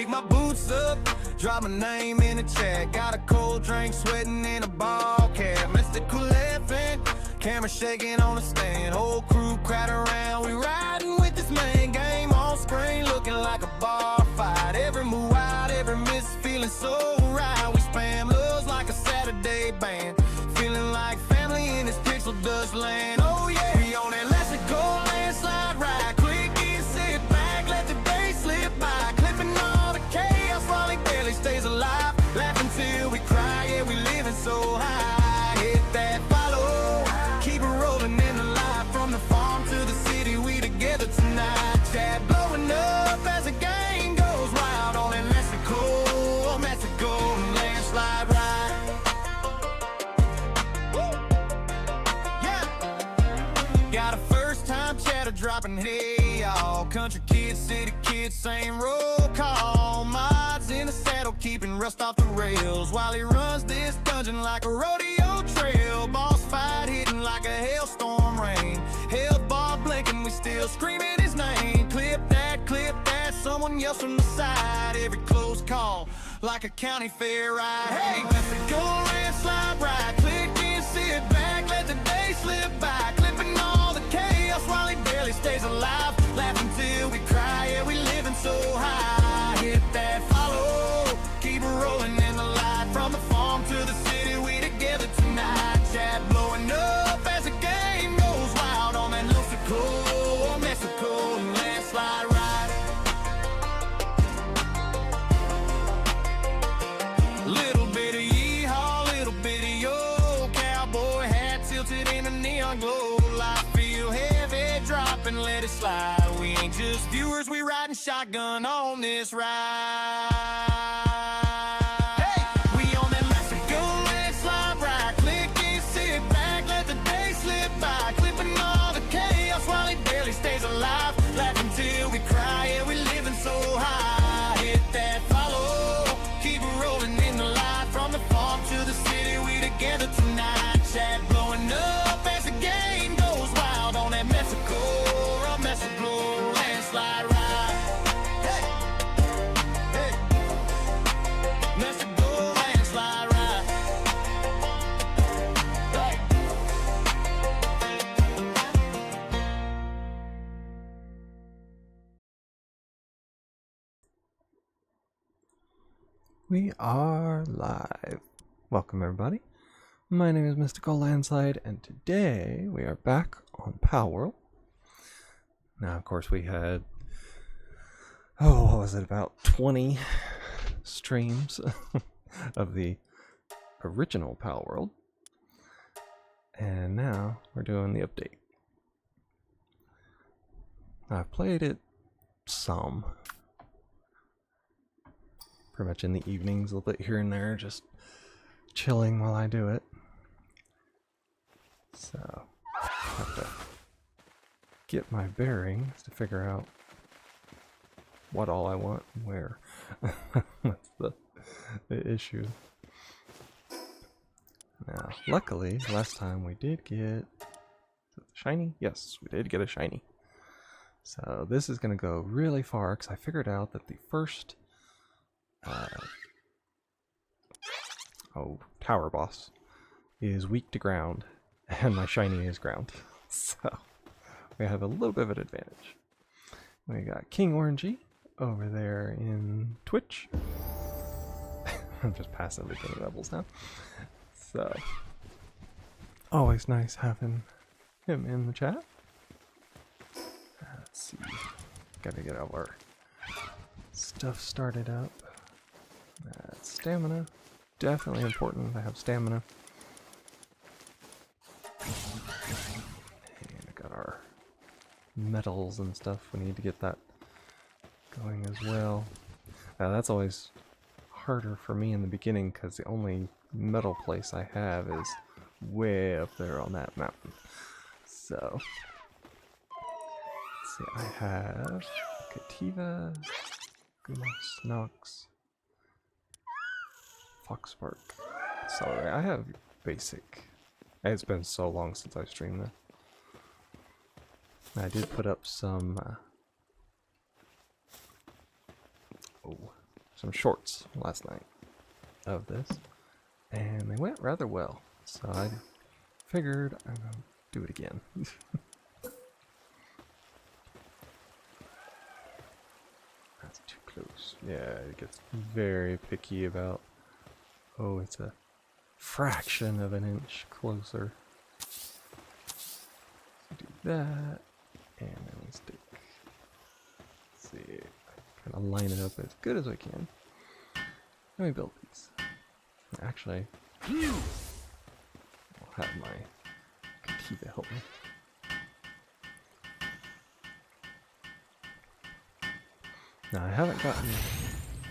Kick my boots up, drop my name in the chat. Got a cold drink, sweating in a ball cap. Mystical laughing, camera shaking on the stand. Whole crew crowd around, we riding with this man. Game on screen, looking like a bar fight. Every move out, every miss, feeling so right. We spam loves like a Saturday band. Feeling like family in this pixel dust land. Oh yeah, we on that MysticalLandSlide ride. Click and sit back, let the day slip by. Clipping all the chaos while he barely stays alive. Laughing till we cry, yeah, we living so high. Hit that follow, keep it rolling in the light. From the farm to the city, we together tonight. Chat blowing up as the game goes wild on that MysticalLandSlide ride. Got a first time chatter dropping, hey y'all. Country kids, city kids, same roll call. Mods in the saddle, keeping rust off the rails while he runs this dungeon like a rodeo trail. Boss fight hitting like a hailstorm rain. Health bar blinking, we still screaming his name. Clip that, someone yells from the side. Every close call like a county fair ride. Hey, MysticalLandSlide ride. Click and sit back, let the day slip by. Clipping all the chaos while he barely stays alive. Laughing till we cry, yeah, we living so high. Hit that follow, keep it rolling in the light. From the farm to the city, we together tonight. Chat blowing up as the game goes wild on that MysticalLandSlide ride. Little bit of yeehaw, little bit of yo. Cowboy hat tilted in a neon glow. Life feel heavy, drop and let it slide. We ain't just viewers, we riding shotgun on this ride. Hey, we on that MysticalLandSlide ride. Click and sit back, let the day slip by. Clipping all the chaos while he barely stays alive. Laughing till we cry, yeah, we living so high. Hit that follow, keep it rolling in the light. From the farm to the city, we together tonight. Chat blowing up as the game goes wild on that MysticalLandSlide ride. Hey, hey, MysticalLandSlide ride. Hey. We are live. Welcome everybody. My name is MysticalLandSlide, and today we are back on Palworld. Now, of course, we had, what was it, about 20 streams of the original Palworld. And now we're doing the update. I've played it some. Pretty much in the evenings, a little bit here and there, just chilling while I do it. So, I have to get my bearings to figure out what all I want and where. That's the issue. Now, luckily, last time we did get shiny. Yes, we did get a shiny. So this is going to go really far because I figured out that the first tower boss is weak to ground, and my shiny is ground. So we have a little bit of an advantage. We got King Orangey over there in Twitch. I'm just passively getting levels now. So always nice having him in the chat. Let's see. Gotta get our stuff started up. Stamina. Definitely important to have stamina. And I got our metals and stuff. We need to get that going as well. Now that's always harder for me in the beginning because the only metal place I have is way up there on that mountain. So let's see, I have Cativa, Gumos, Nox, Foxspark, Celery. I have basic. It's been so long since I streamed that. I did put up some some shorts last night of this, and they went rather well. So I figured I'm gonna do it again. That's too close. Yeah, it gets very picky about. Oh, it's a fraction of an inch closer. Do that, and then we stick. Let's see, kind of line it up as good as I can. Let me build these. Actually, I'll have my Kativa help me. Now, I haven't gotten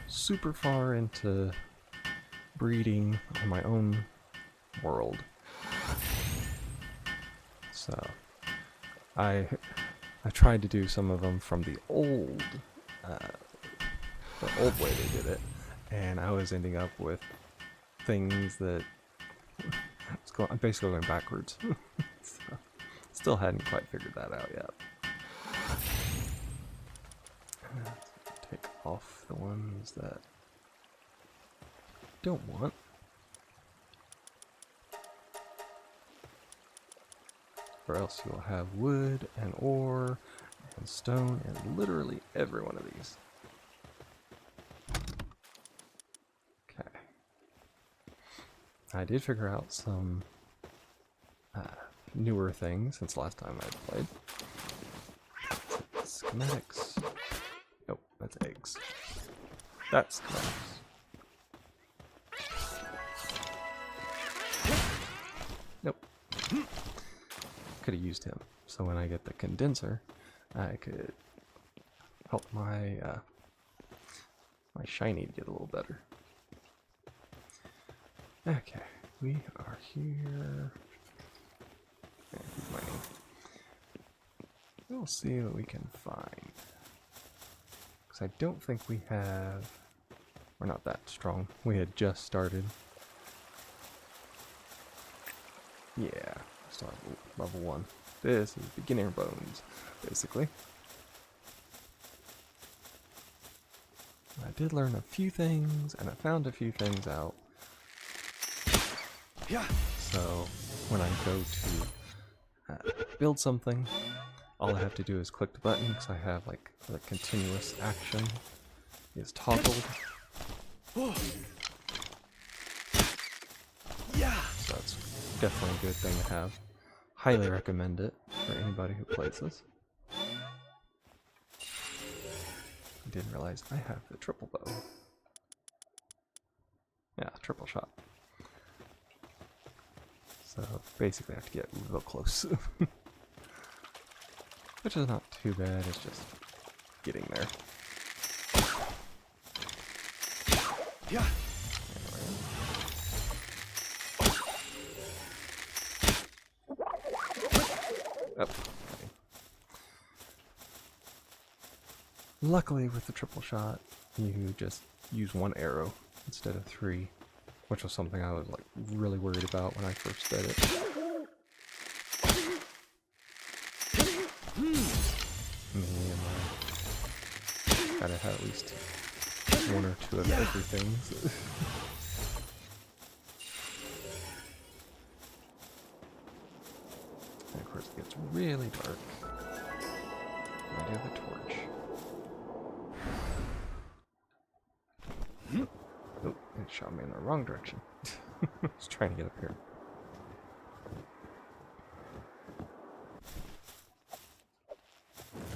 super far into breeding on my own world, so I tried to do some of them from the old way they did it, and I was ending up with things that I'm basically going backwards. So, still hadn't quite figured that out yet. Take off the ones that I don't want. Or else you'll have wood and ore and stone and literally every one of these. Okay. I did figure out some newer things since last time I played. Schematics. Nope, that's eggs. That's schematics. Nope. Could have used him. So when I get the condenser, I could help my my shiny to get a little better. Okay, we are here. And keep mining. We'll see what we can find. Because I don't think we have. We're not that strong. We had just started. Yeah, still have level 1. This is beginner bones, basically. I did learn a few things, and I found a few things out. Yeah. So when I go to build something, all I have to do is click the button, because I have like the continuous action is toggled. Yeah. So that's definitely a good thing to have. Highly recommend it for anybody who plays this. I didn't realize I have the triple bow. Yeah, triple shot. So basically I have to get real close. Which is not too bad, it's just getting there. Yeah. Oh, okay. Luckily with the triple shot, you just use 1 arrow instead of 3, which was something I was like really worried about when I first did it. Me and my gotta have at least 1 or 2 of everything. And of course it gets really dark. I do have a torch. Oh, it shot me in the wrong direction. I was trying to get up here.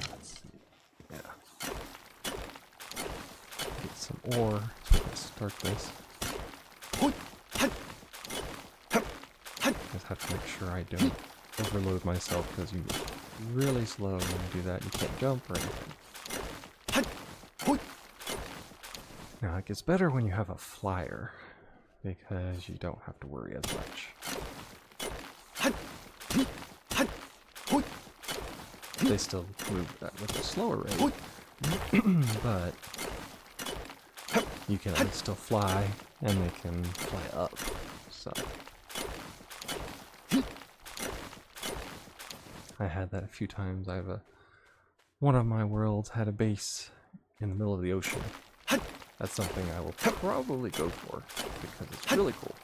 Let's see. Yeah. Get some ore so we can start this. Just have to make sure I don't overload myself, because you get really slow when you do that. You can't jump or anything. Now it gets better when you have a flyer, because you don't have to worry as much. They still move that with a slower rate, but you can at least still fly, and they can fly up. So I had that a few times. I have one of my worlds had a base in the middle of the ocean, That's something I will probably go for because it's really cool.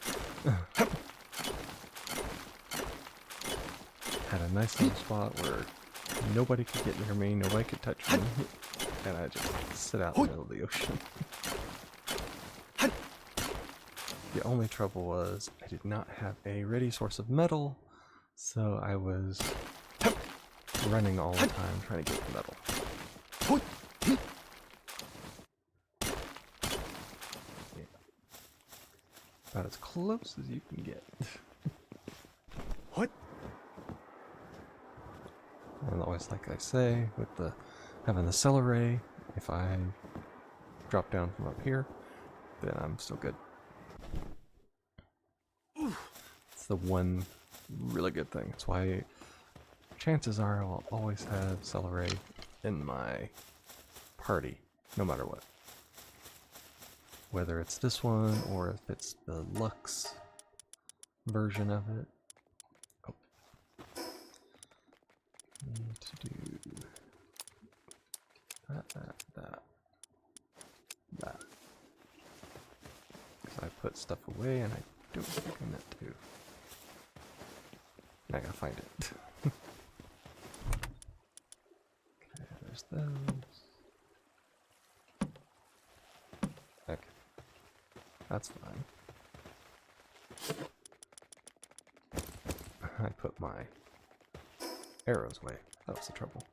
Had a nice little spot where nobody could get near me, nobody could touch me, and I just sit out in the middle of the ocean. The only trouble was I did not have a ready source of metal, so I was running all the time trying to get the metal. Yeah. About as close as you can get. What? And always, like I say, with the having the cell array, if I drop down from up here, then I'm still good. It's the one really good thing. That's why chances are I'll always have cell array in my party, no matter what. Whether it's this one or if it's the Lux version of it. Oh. Need to do that. Because I put stuff away and I don't think I meant to. Now I gotta find it. Okay, there's those. Okay. That's fine. I put my arrows away. That was the trouble.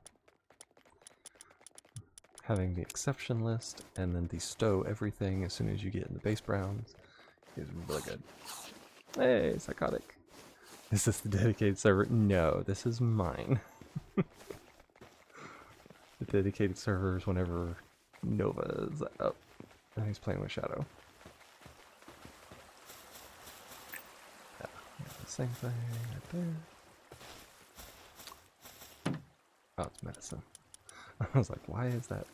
Having the exception list and then bestow everything as soon as you get in the base browns is really good. Hey, psychotic. Is this the dedicated server? No, this is mine. The dedicated server is whenever Nova is up and he's playing with Shadow. Yeah, the same thing right there. Oh, it's medicine. I was like, why is that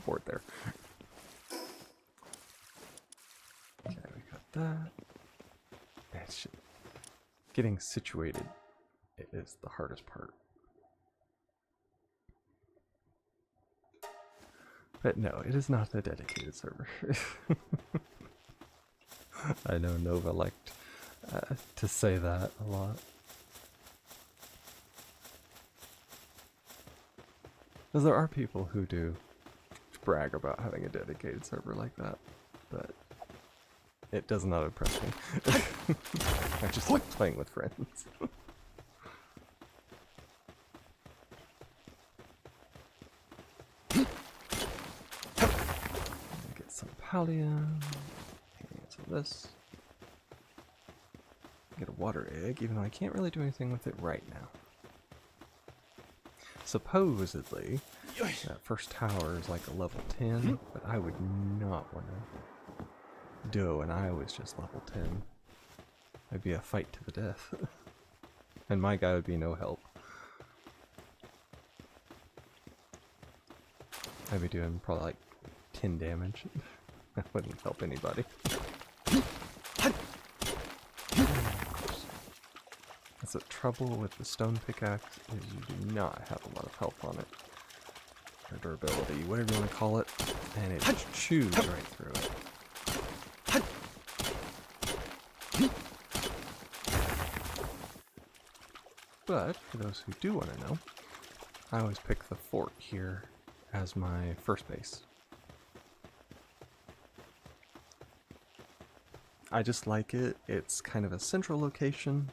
board there? Okay, we got that. It's just getting situated is the hardest part. But no, it is not a dedicated server. I know Nova liked to say that a lot. Because there are people who do brag about having a dedicated server like that, but it does not impress me. I just like playing with friends. Get some pallium. Cancel this. Get a water egg, even though I can't really do anything with it right now. Supposedly, that first tower is like a level 10, but I would not want to do, and I was just level 10. It'd be a fight to the death. And my guy would be no help. I'd be doing probably like 10 damage. That wouldn't help anybody. That's the trouble with the stone pickaxe, is you do not have a lot of health on it. Or durability, whatever you want to call it. And it just chews right through it. But, for those who do want to know, I always pick the fort here as my first base. I just like it. It's kind of a central location.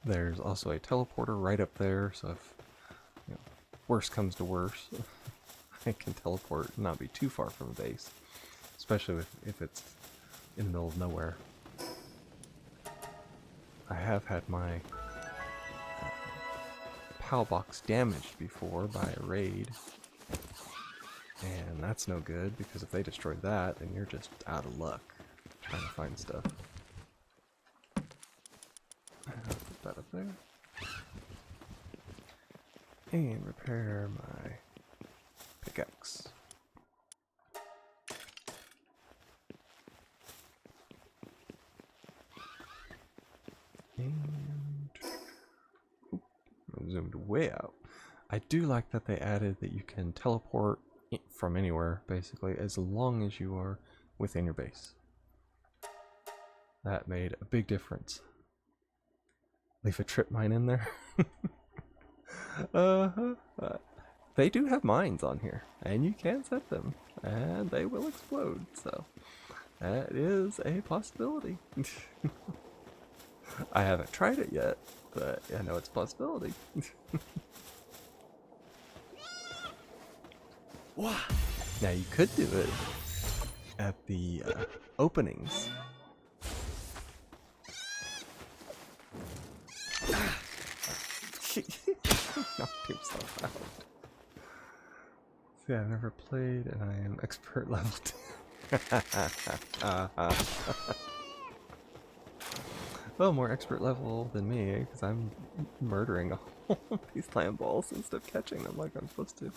There's also a teleporter right up there, so if worse comes to worse, I can teleport and not be too far from the base, especially if it's in the middle of nowhere. I have had my PAL box damaged before by a raid, and that's no good because if they destroy that, then you're just out of luck trying to find stuff. I'll put that up there. And repair my pickaxe. And zoomed way out. I do like that they added that you can teleport from anywhere, basically, as long as you are within your base. That made a big difference. Leave a trip mine in there. They do have mines on here, and you can set them, and they will explode, so that is a possibility. I haven't tried it yet, but I know it's a possibility. Now you could do it at the openings. Knocked himself out. See, I've never played and I am expert level 2. Well, more expert level than me, because I'm murdering all of these land balls instead of catching them like I'm supposed to.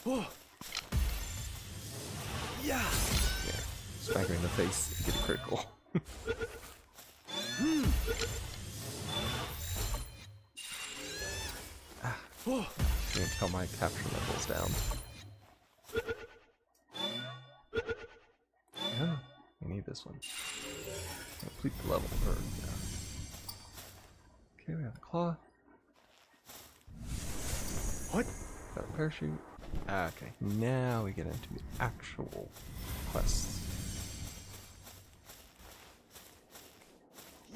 Yeah! Yeah. Smack me in the face and get a critical. Until my capture level's down. Yeah, we need this one. Complete the level. Yeah. Okay, we have a claw. What? Got a parachute. Okay, now we get into the actual quests.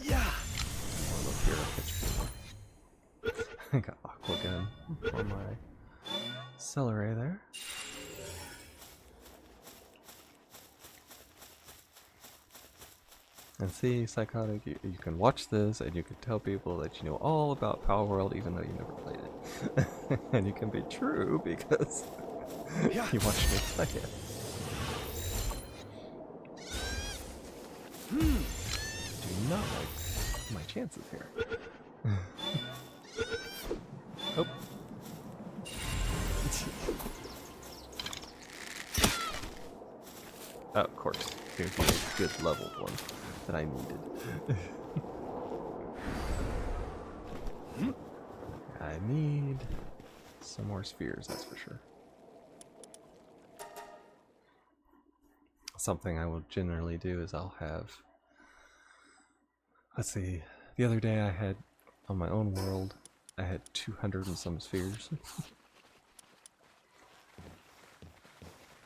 Yeah! I'll look here and catch people. I got aqua gun on my celery there. And see, Psychotic, you can watch this and you can tell people that you know all about Power World even though you never played it. And you can be true because you watched me play it. Do not like my chances here. Oh. Oh, of course. Here's my good leveled one that I needed. I need some more spheres, that's for sure. Something I will generally do is I'll have... Let's see. The other day I had, on my own world, I had 200 and some spheres.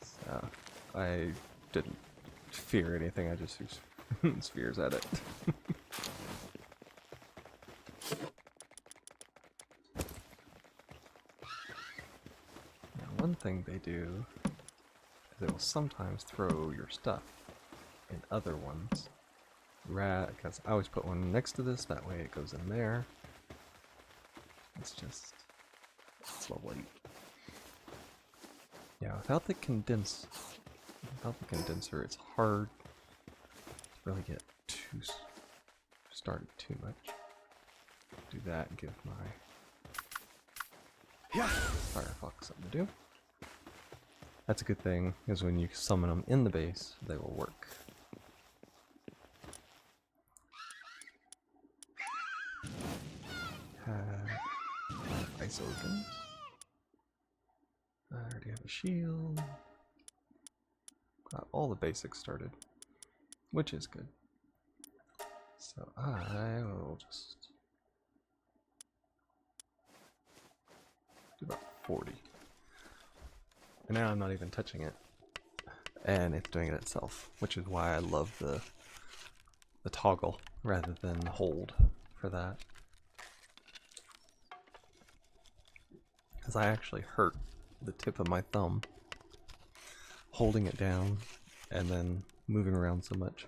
So, I didn't fear anything, I just threw spheres at it. Now, one thing they do is they will sometimes throw your stuff in other ones. Because I always put one next to this, that way it goes in there. It's lovely. Yeah, without the condenser, it's hard to really get started too much. Do that and give my Firefox something to do. That's a good thing, is when you summon them in the base, they will work. Ice organs. I already have a shield. Got all the basics started, which is good. So I will just do about 40. And now I'm not even touching it. And it's doing it itself, which is why I love the toggle rather than hold for that. Because I actually hurt the tip of my thumb holding it down and then moving around so much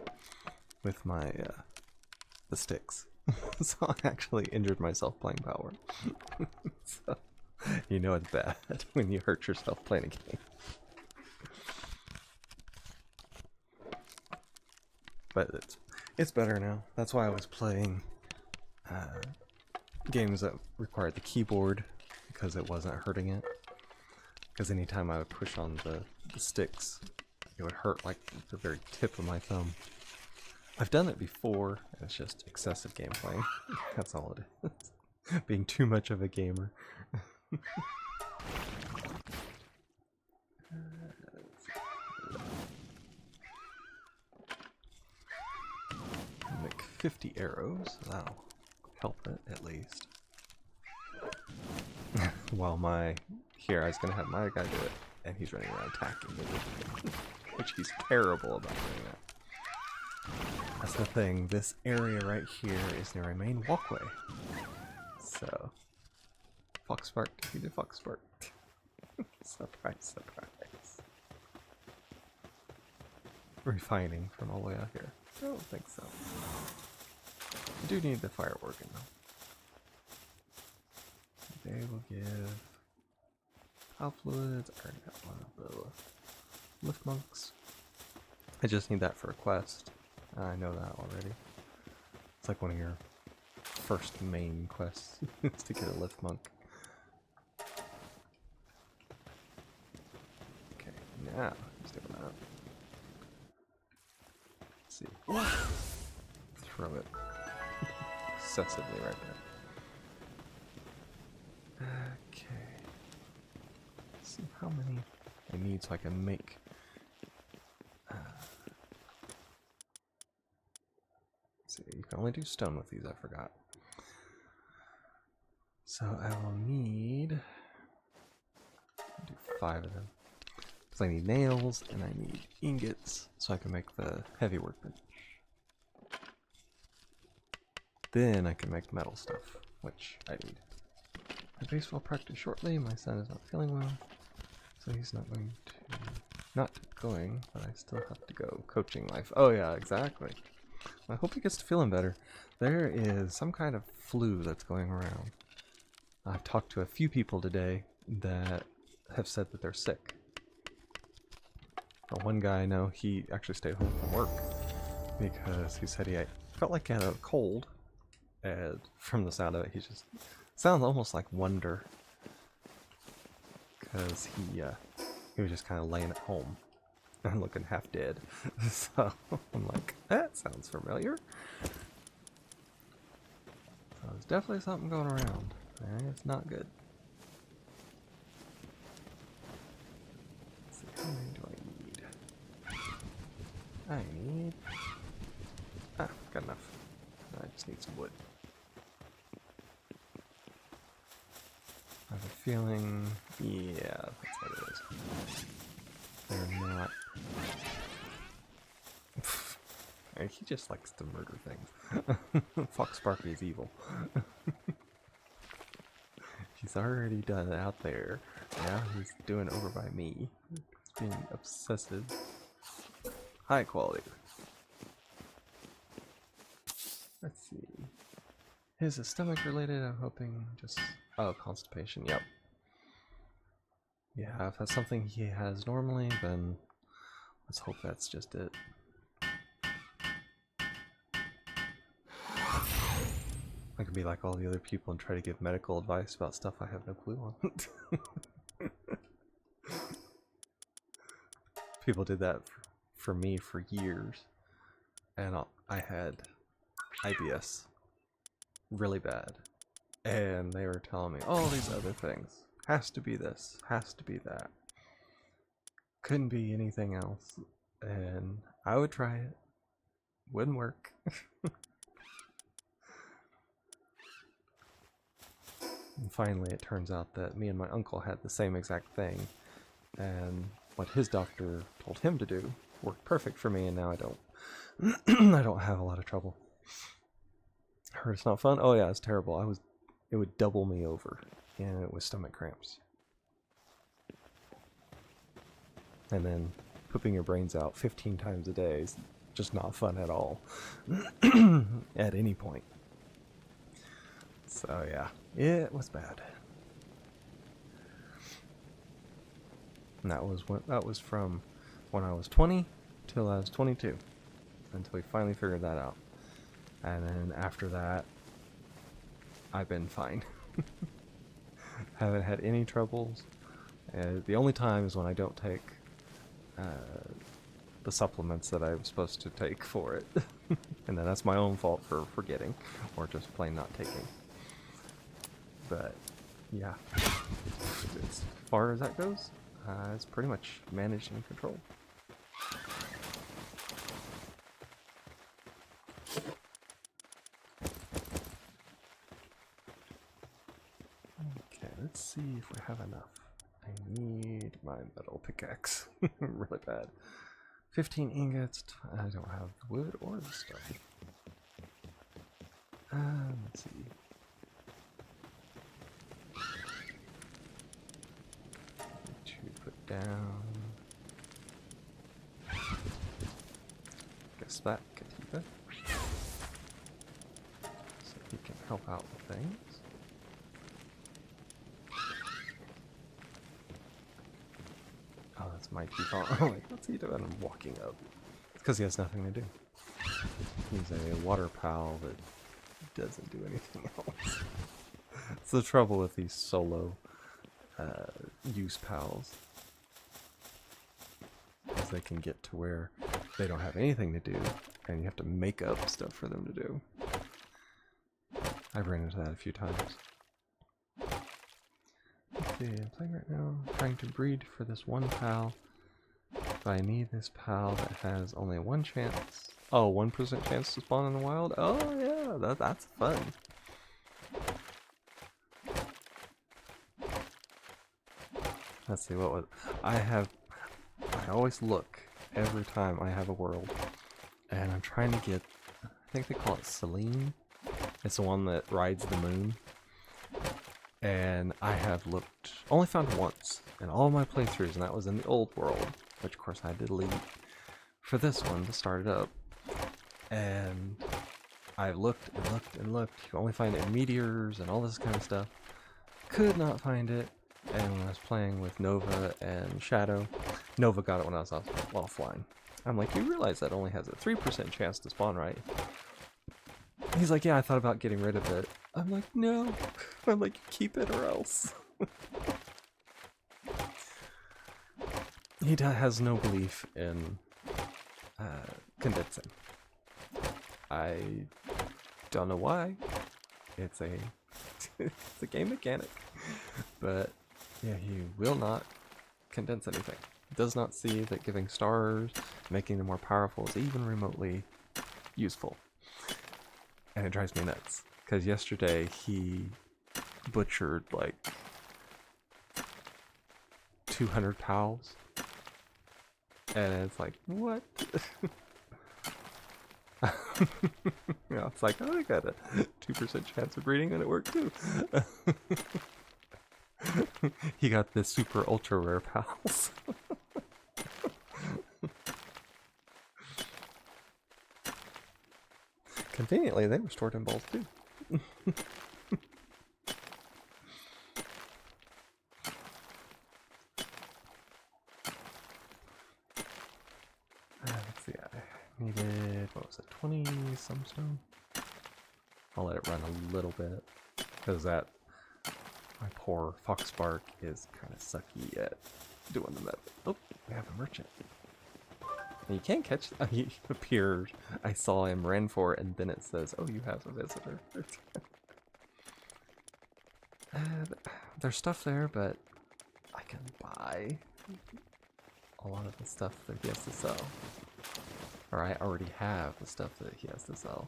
with my the sticks. So I actually injured myself playing Power. So you know it's bad when you hurt yourself playing a game. But it's better now. That's why I was playing games that required the keyboard, because it wasn't hurting it. Because anytime I would push on the sticks, it would hurt like the very tip of my thumb. I've done it before, and it's just excessive game playing. That's all it is. Being too much of a gamer. Let's 50 arrows, so that'll help it at least. While here I was gonna have my guy do it, and he's running around attacking me, which he's terrible about doing that. That's the thing, this area right here is near a main walkway. So, Foxspark defeated Foxspark. Surprise, surprise. Refining from all the way out here. I don't think so. I do need the fire organ though. They will give power fluids. I already got one of the lift monks. I just need that for a quest. I know that already. It's like one of your first main quests is to get a lift monk. Okay, now let's do that. Let's see. Throw it excessively right there. Okay. Let's see how many I need so I can make. Let's see, you can only do stone with these, I forgot. So I will need do 5 of them. Because I need nails and I need ingots so I can make the heavy workbench. Then I can make metal stuff, which I need. My base will practice shortly. My son is not feeling well, so he's not going to. Not going, but I still have to go. Coaching life. Oh yeah, exactly. I hope he gets to feeling better. There is some kind of flu that's going around. I've talked to a few people today that have said that they're sick. One guy I know, he actually stayed home from work because he said he felt like he had a cold, and from the sound of it, he just sounds almost like Wonder, because he was just kind of laying at home and looking half dead. So I'm like, that sounds familiar. So there's definitely something going around, and it's not good. Let's see, how many do I need? Got enough. I just need some wood. I have a feeling, yeah, that's what it is. They're not. He just likes to murder things. Fox Sparky is evil. He's already done it out there. Now he's doing it over by me. He's being obsessive. High quality. Let's see. Is it stomach related? I'm hoping just... Oh, constipation, yep. Yeah, if that's something he has normally, then let's hope that's just it. I could be like all the other people and try to give medical advice about stuff I have no clue on. People did that for me for years, and I had IBS really bad, and they were telling me all these other things. Has to be this, has to be that. Couldn't be anything else, and I would try it. Wouldn't work. And finally it turns out that me and my uncle had the same exact thing, and what his doctor told him to do worked perfect for me, and now I don't I don't have a lot of trouble. Heard it's not fun? Oh yeah, it's terrible. It would double me over, and it was stomach cramps. And then pooping your brains out 15 times a day is just not fun at all. At any point. So yeah, it was bad. And that was from when I was 20 till I was 22, until we finally figured that out. And then after that, I've been fine. Haven't had any troubles. The only time is when I don't take the supplements that I was supposed to take for it. And then that's my own fault for forgetting, or just plain not taking. But yeah, as far as that goes, it's pretty much managed and controlled. let's see if we have enough. I need my metal pickaxe really bad. 15 ingots. I don't have the wood or the stone. Let's see. To put down. Guess that could keep it. So he can help out with things. Oh, that's my keep-on. Oh, like, what's he doing? I'm walking up. It's because he has nothing to do. He's a water pal that doesn't do anything else. It's the trouble with these solo use pals. Is they can get to where they don't have anything to do, and you have to make up stuff for them to do. I've run into that a few times. Let's see, I'm playing right now, trying to breed for this one pal, but I need this pal that has only 1 chance. Oh, 1% chance to spawn in the wild? Oh yeah, that's fun. Let's see, what was... I always look every time I have a world, and I'm trying to get, I think they call it Selene. It's the one that rides the moon. And I have looked, only found once in all my playthroughs, and that was in the old world, which of course I had to delete for this one to start it up. And I looked and looked and looked. You can only find it in meteors and all this kind of stuff. Could not find it. And when I was playing with Nova and Shadow, Nova got it when I was offline. I'm like, you realize that only has a 3% chance to spawn, right? He's like, yeah, I thought about getting rid of it. I'm like, no. I'm like, keep it or else. He has no belief in condensing. I don't know why. It's a it's a game mechanic, but yeah, he will not condense anything. Does not see that giving stars, making them more powerful, is even remotely useful. And it drives me nuts, because yesterday he butchered like 200 pals, and it's like, what? Yeah, it's like, oh, I got a 2% chance of breeding, and it worked too. He got the super ultra rare pals. Conveniently, they were stored in balls too. Let's see, I needed, what was it, 20 some stone? I'll let it run a little bit, because that, my poor Foxbark is kind of sucky at doing the method. Oh, we have a merchant. And you can't catch, he appeared, I saw him, ran for it, and then it says, oh, you have a visitor. There's stuff there, but I can buy a lot of the stuff that he has to sell. Or I already have the stuff that he has to sell.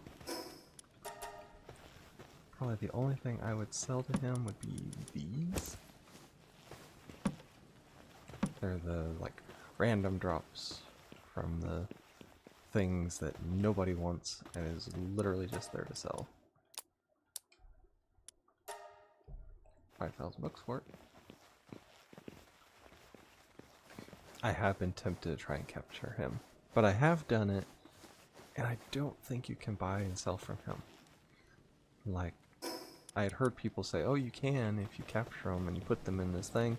Probably the only thing I would sell to him would be these. They're the, like, random drops from the things that nobody wants and is literally just there to sell. 5,000 bucks for it. I have been tempted to try and capture him, but I have done it, and I don't think you can buy and sell from him. Like, I had heard people say, oh, you can if you capture them and you put them in this thing.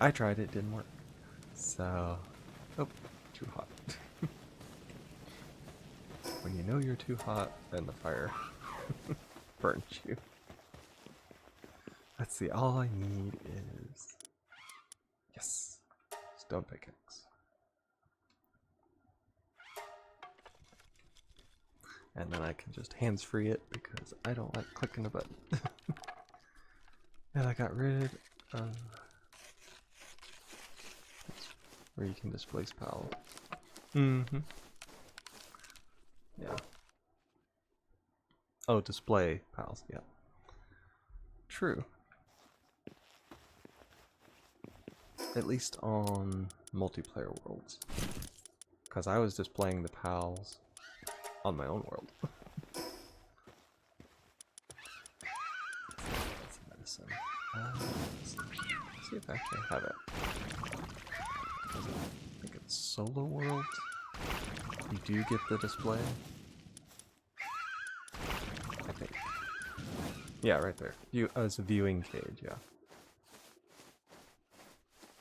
I tried it, didn't work. So, oh, too hot. When you know you're too hot, then the fire burns you. Let's see, all I need is, yes, stone pickaxe. And then I can just hands-free it because I don't like clicking a button. And I got rid of where you can displace pal. Mm-hmm. Yeah. Oh, display pals, yeah. True. At least on multiplayer worlds. Because I was just playing the pals on my own world. That's medicine. Let's see if I actually have it. I think it's solo world. You do get the display. I think. Yeah, right there. It's a viewing cage, yeah.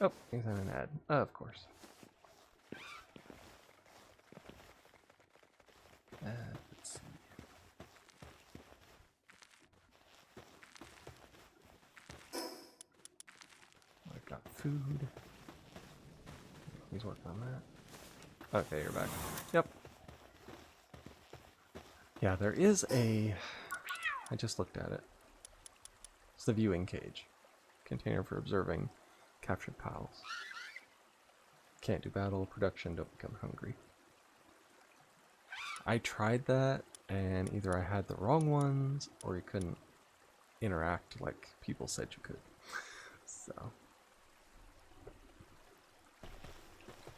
Oh, he's on an ad. Of course. Let's see. I've got food. He's working on that. Okay, you're back. Yep. Yeah, there is a... I just looked at it. It's the viewing cage. Container for observing captured pals. Can't do battle, production, don't become hungry. I tried that, and either I had the wrong ones, or you couldn't interact like people said you could. So...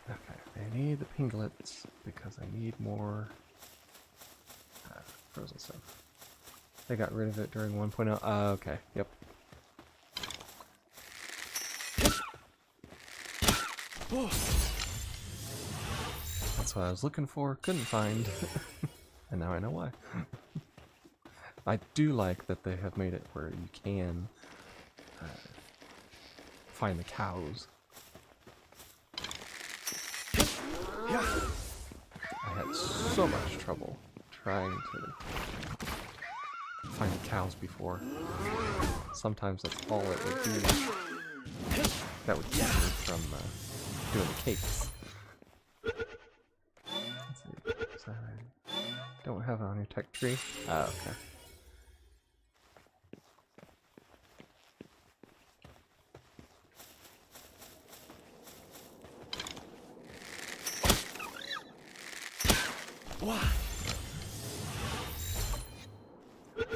Okay, I need the pinglets, because I need more frozen stuff. They got rid of it during 1.0. Okay, yep. That's what I was looking for, couldn't find. And now I know why. I do like that they have made it where you can find the cows. I had so much trouble trying to find the cows before. Sometimes that's all it would do. That would keep me from doing the cakes. Let's see. So I don't have it on your tech tree. Ah, okay. What?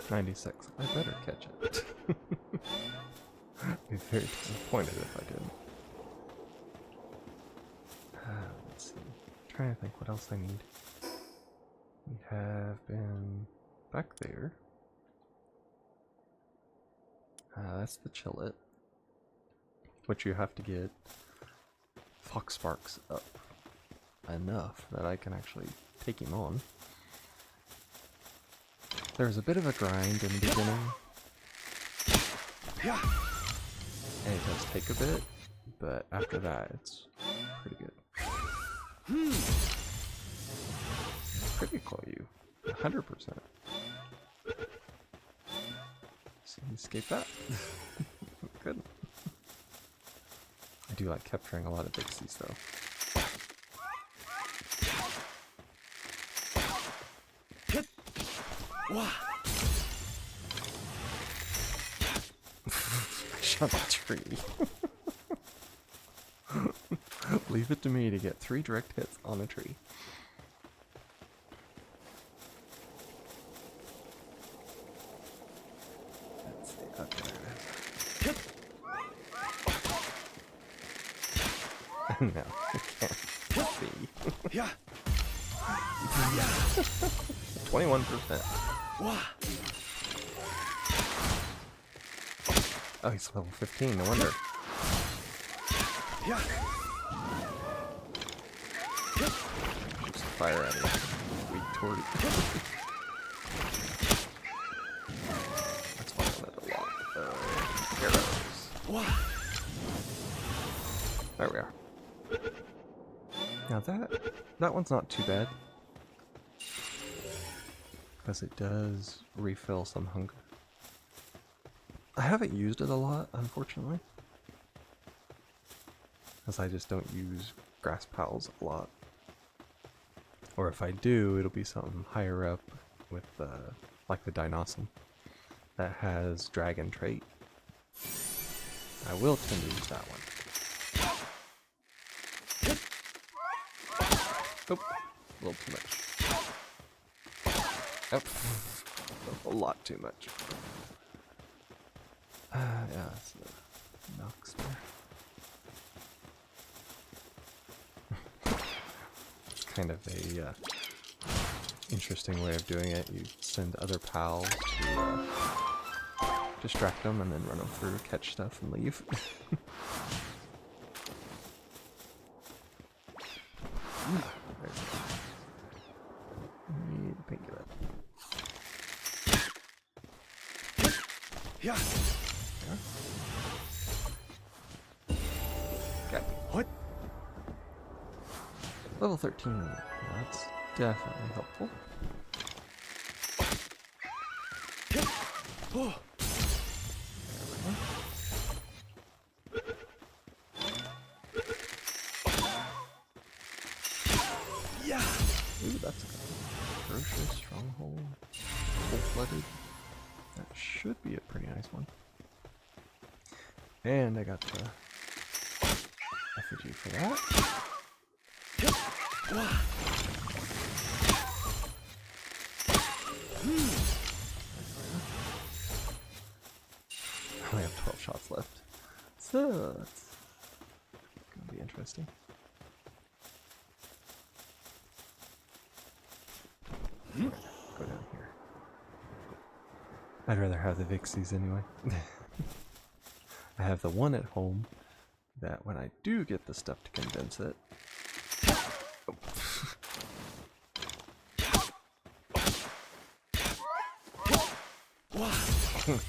96. I better catch it. I'd be very disappointed if I didn't. Let's see. I'm trying to think what else I need. We have been back there. That's the chillet. Which you have to get Fox Sparks up enough that I can actually take him on. There's a bit of a grind in the beginning. And it does take a bit, but after that it's pretty good. Critical you. 100%. So you escape that. Good. I do like capturing a lot of Dixies though. I shot the tree. Leave it to me to get 3 direct hits on a tree. Let's see. Okay, there it is. No, I can't see. Yeah. 21%. Oh, he's level 15, no wonder. Yeah. Shoots the fire at him. Sweet torty. That's why I let a lot of arrows. There we are. Now that one's not too bad. Because it does refill some hunger. I haven't used it a lot, unfortunately. Because I just don't use grass pals a lot. Or if I do, it'll be something higher up with, like the Dinosaur that has dragon trait. I will tend to use that one. Oop, a little too much. Oh, a lot too much. Yeah, that's the Nox there. kind of a interesting way of doing it. You send other pals to distract them and then run them through, catch stuff, and leave. Need a painkiller. Yeah. Okay. What? Level 13. That's definitely helpful. Oh. Yeah. Ooh, that's good. Ferocious, stronghold, full-blooded. That should be a pretty nice one. And I got the effigy for that. I only have 12 shots left. So that's gonna be interesting. Go down here. I'd rather have the Vixies anyway. I have the one at home that when I do get the stuff to condense it. Oh.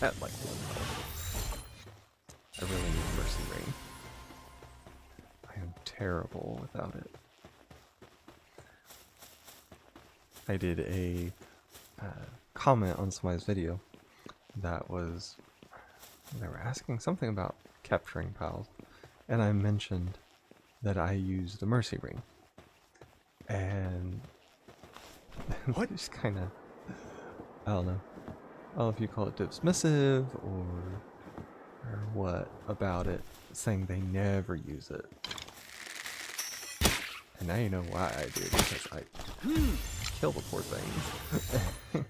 That like one health. I really need Mercy Ring. I am terrible without it. I did a comment on somebody's video that was, they were asking something about capturing pals, and I mentioned that I use the Mercy Ring, and What? just kind of, I don't know if you call it dismissive or what about it, saying they never use it. And now you know why I do, because I kill the poor things.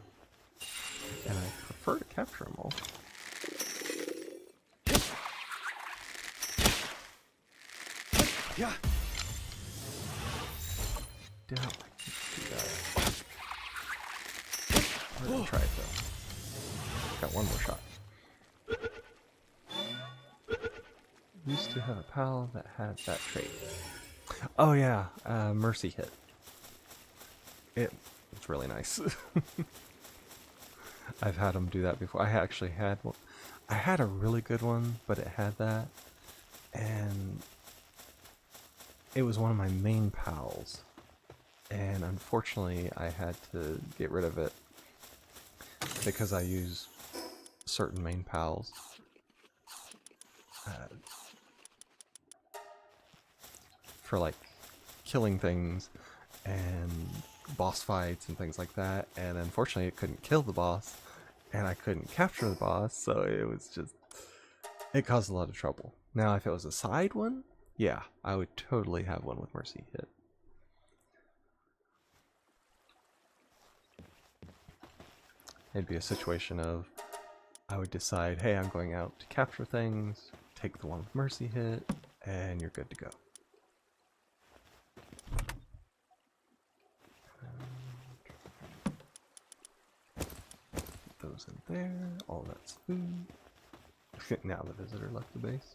And I prefer to capture them all. Yeah. Doubt I can do that. We're gonna try it though. Got one more shot. Used to have a pal that had that trait. Oh yeah, Mercy Hit. It's really nice. I've had them do that before. I actually had one. I had a really good one, but it had that, and it was one of my main pals, and unfortunately I had to get rid of it because I use certain main pals for like killing things and boss fights and things like that, and unfortunately it couldn't kill the boss and I couldn't capture the boss, so it was just, it caused a lot of trouble. Now if it was a side one, yeah, I would totally have one with Mercy Hit. It'd be a situation of, I would decide, hey, I'm going out to capture things, take the one with Mercy Hit, and you're good to go. Those in there, all that's food. Now the visitor left the base.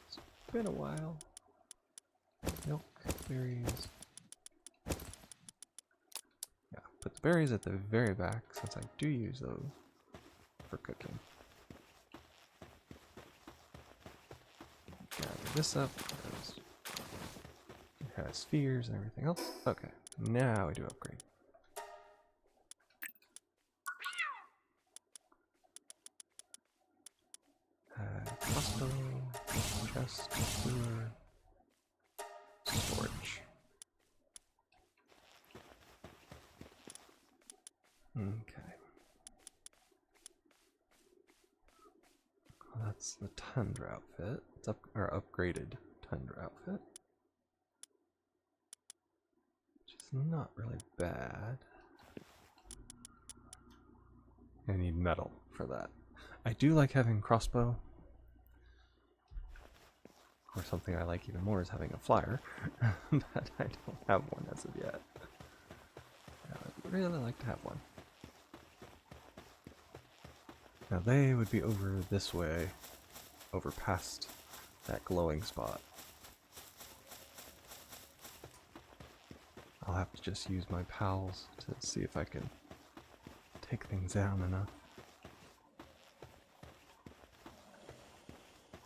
It's been a while. Milk, berries. Yeah, put the berries at the very back since I do use those for cooking. Gather this up because it has spheres and everything else. Okay, now we do upgrade. Crossbow, chest, sewer, storage. Okay. Well, that's the Tundra outfit. It's upgraded Tundra outfit. Which is not really bad. I need metal for that. I do like having crossbow. Or something I like even more is having a flyer, but I don't have one as of yet. I would really like to have one. Now they would be over this way, over past that glowing spot. I'll have to just use my pals to see if I can take things down enough.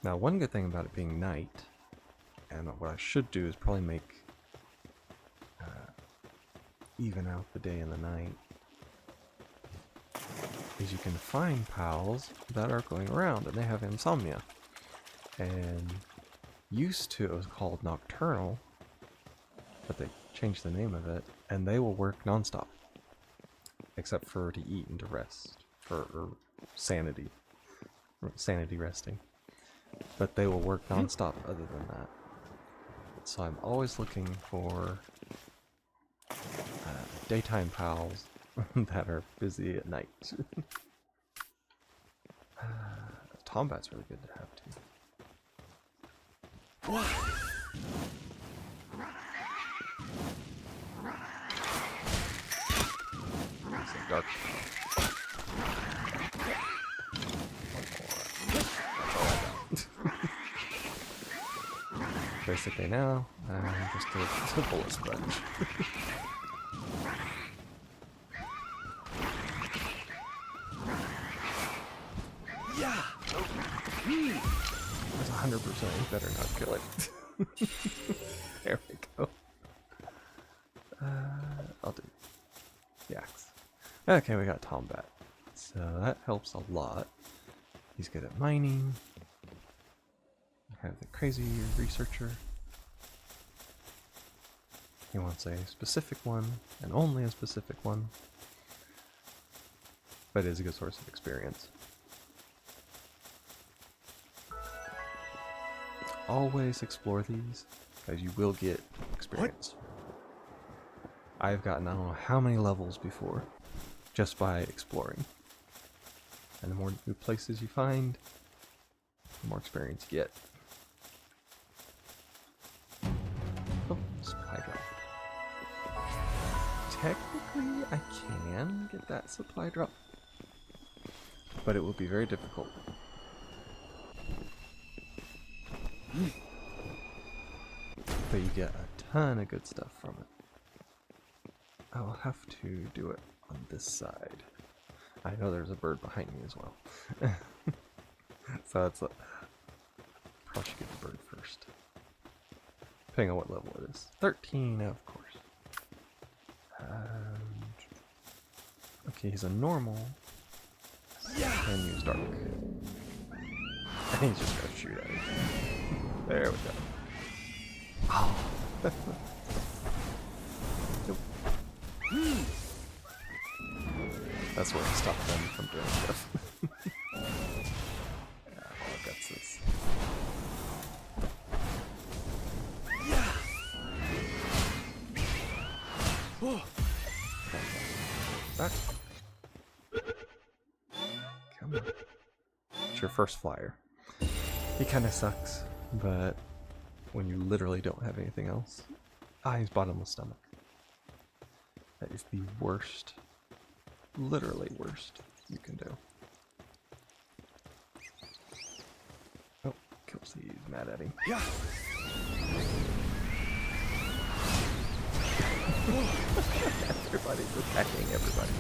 Now, one good thing about it being night, and what I should do is probably make even out the day and the night, is you can find pals that are going around and they have insomnia. And used to it was called nocturnal, but they changed the name of it, and they will work nonstop, except for to eat and to rest, for sanity resting. But they will work nonstop other than that. So I'm always looking for daytime pals that are busy at night. Tombat's really good to have too. It's a dark. Basically now, I'm just a bullet sponge. Yeah. That's 100%. You better not kill it. There we go. I'll do the axe. Okay, we got Tombat. So that helps a lot. He's good at mining. I have the crazy researcher. He wants a specific one, and only a specific one. But it is a good source of experience. Always explore these, because you will get experience. I've gotten I don't know how many levels before, just by exploring. And the more new places you find, the more experience you get. Oh, supply drop. Technically, I can get that supply drop, but it will be very difficult. But you get a ton of good stuff from it. I'll have to do it on this side. I know there's a bird behind me as well. So that's probably should get the bird first. Depending on what level it is. 13, of course. Okay, he's a normal. And use dark. And he's just gonna shoot at me. There we go. Oh. Nope. That's where I stop them from doing stuff. Yeah, all I've got is back. Come on. It's your first flyer. He kind of sucks, but when you literally don't have anything else. He's bottomless stomach. That is the worst, literally worst you can do. Oh, Kelsey's mad at him. Yeah. Everybody's attacking everybody.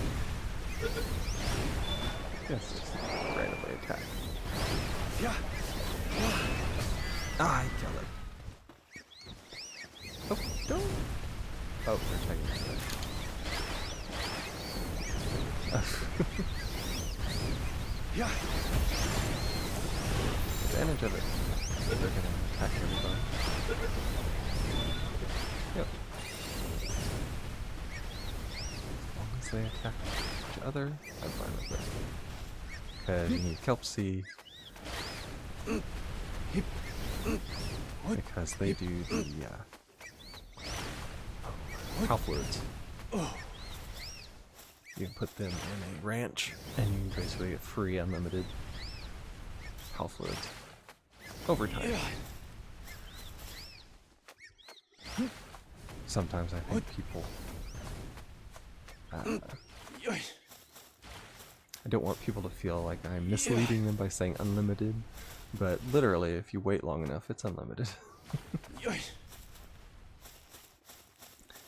Yes, just randomly attack. Yeah. Ah, I killed it. Oh, don't. Oh, they're attacking each other. Yeah. Advantage of it. They're gonna attack everybody. Yep. As long as they attack each other, I'm fine with it. Because you need Kelp Sea. Because they do the cow fluids. You can put them in a ranch, and you basically get free, unlimited cow fluids over time. Sometimes I think people... I don't want people to feel like I'm misleading them by saying unlimited, but literally, if you wait long enough, it's unlimited.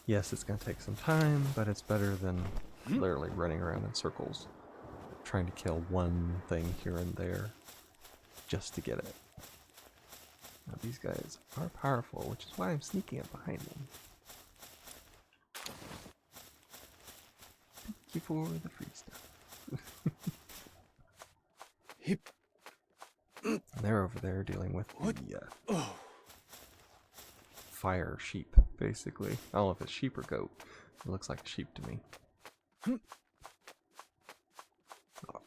Yes, it's going to take some time, but it's better than literally running around in circles, trying to kill one thing here and there just to get it. Now, these guys are powerful, which is why I'm sneaking up behind them. Thank you for the free stuff. And they're over there dealing with the fire sheep, basically. I don't know if it's sheep or goat. It looks like a sheep to me.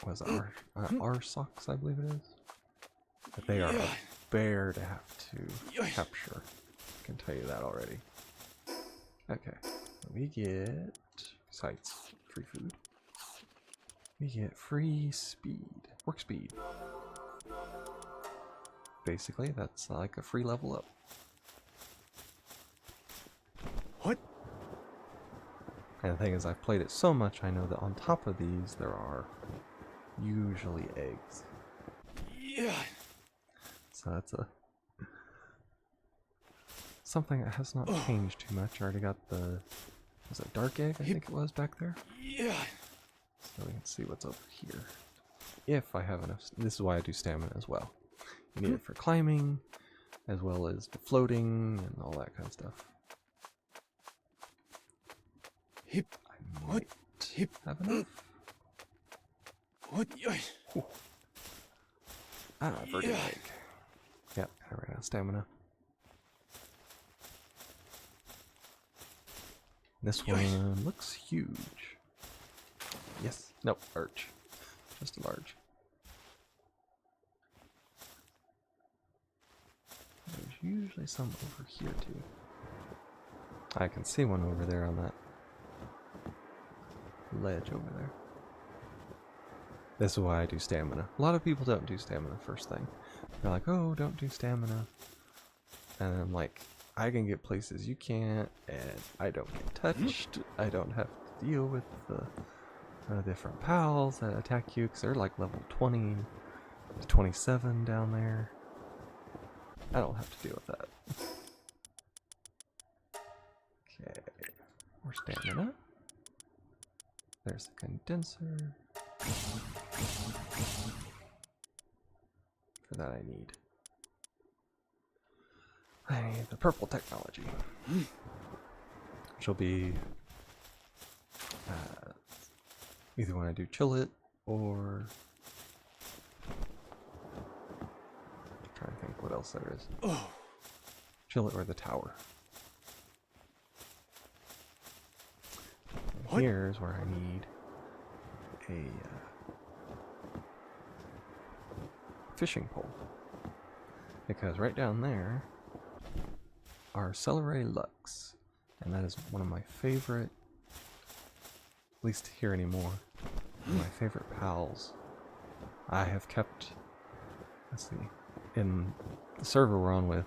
Was it our socks, I believe it is? But they are a bear to have to capture. I can tell you that already. Okay. We get, besides free food, we get free speed. Work speed. Basically, that's like a free level up. What? And the thing is, I've played it so much, I know that on top of these, there are usually eggs. Yeah. So that's a something that has not changed too much. I already got the, was it dark egg, I think it was back there? Yeah. So we can see what's over here. If I have enough, this is why I do stamina as well. You need it for climbing, as well as the floating and all that kind of stuff. Hip. I might have enough. What? Ooh. Ah, verdant egg. Yep, I ran out of stamina. This one looks huge. Yes. Nope, large. Just a large. There's usually some over here too. I can see one over there on that ledge over there. This is why I do stamina. A lot of people don't do stamina first thing. They're like, oh, don't do stamina. And I'm like, I can get places you can't, and I don't get touched. I don't have to deal with the different pals that attack you, because they're like level 20 to 27 down there. I don't have to deal with that. Okay, more stamina. There's the condenser. For that I need the purple technology, which will be either when I do chill it or I'm trying to think what else there is. Chill it or the tower. And here's where I need a fishing pole, because right down there are Celery Lux, and that is one of my favorite, at least here anymore, my favorite pals. I have kept, let's see, in the server we're on with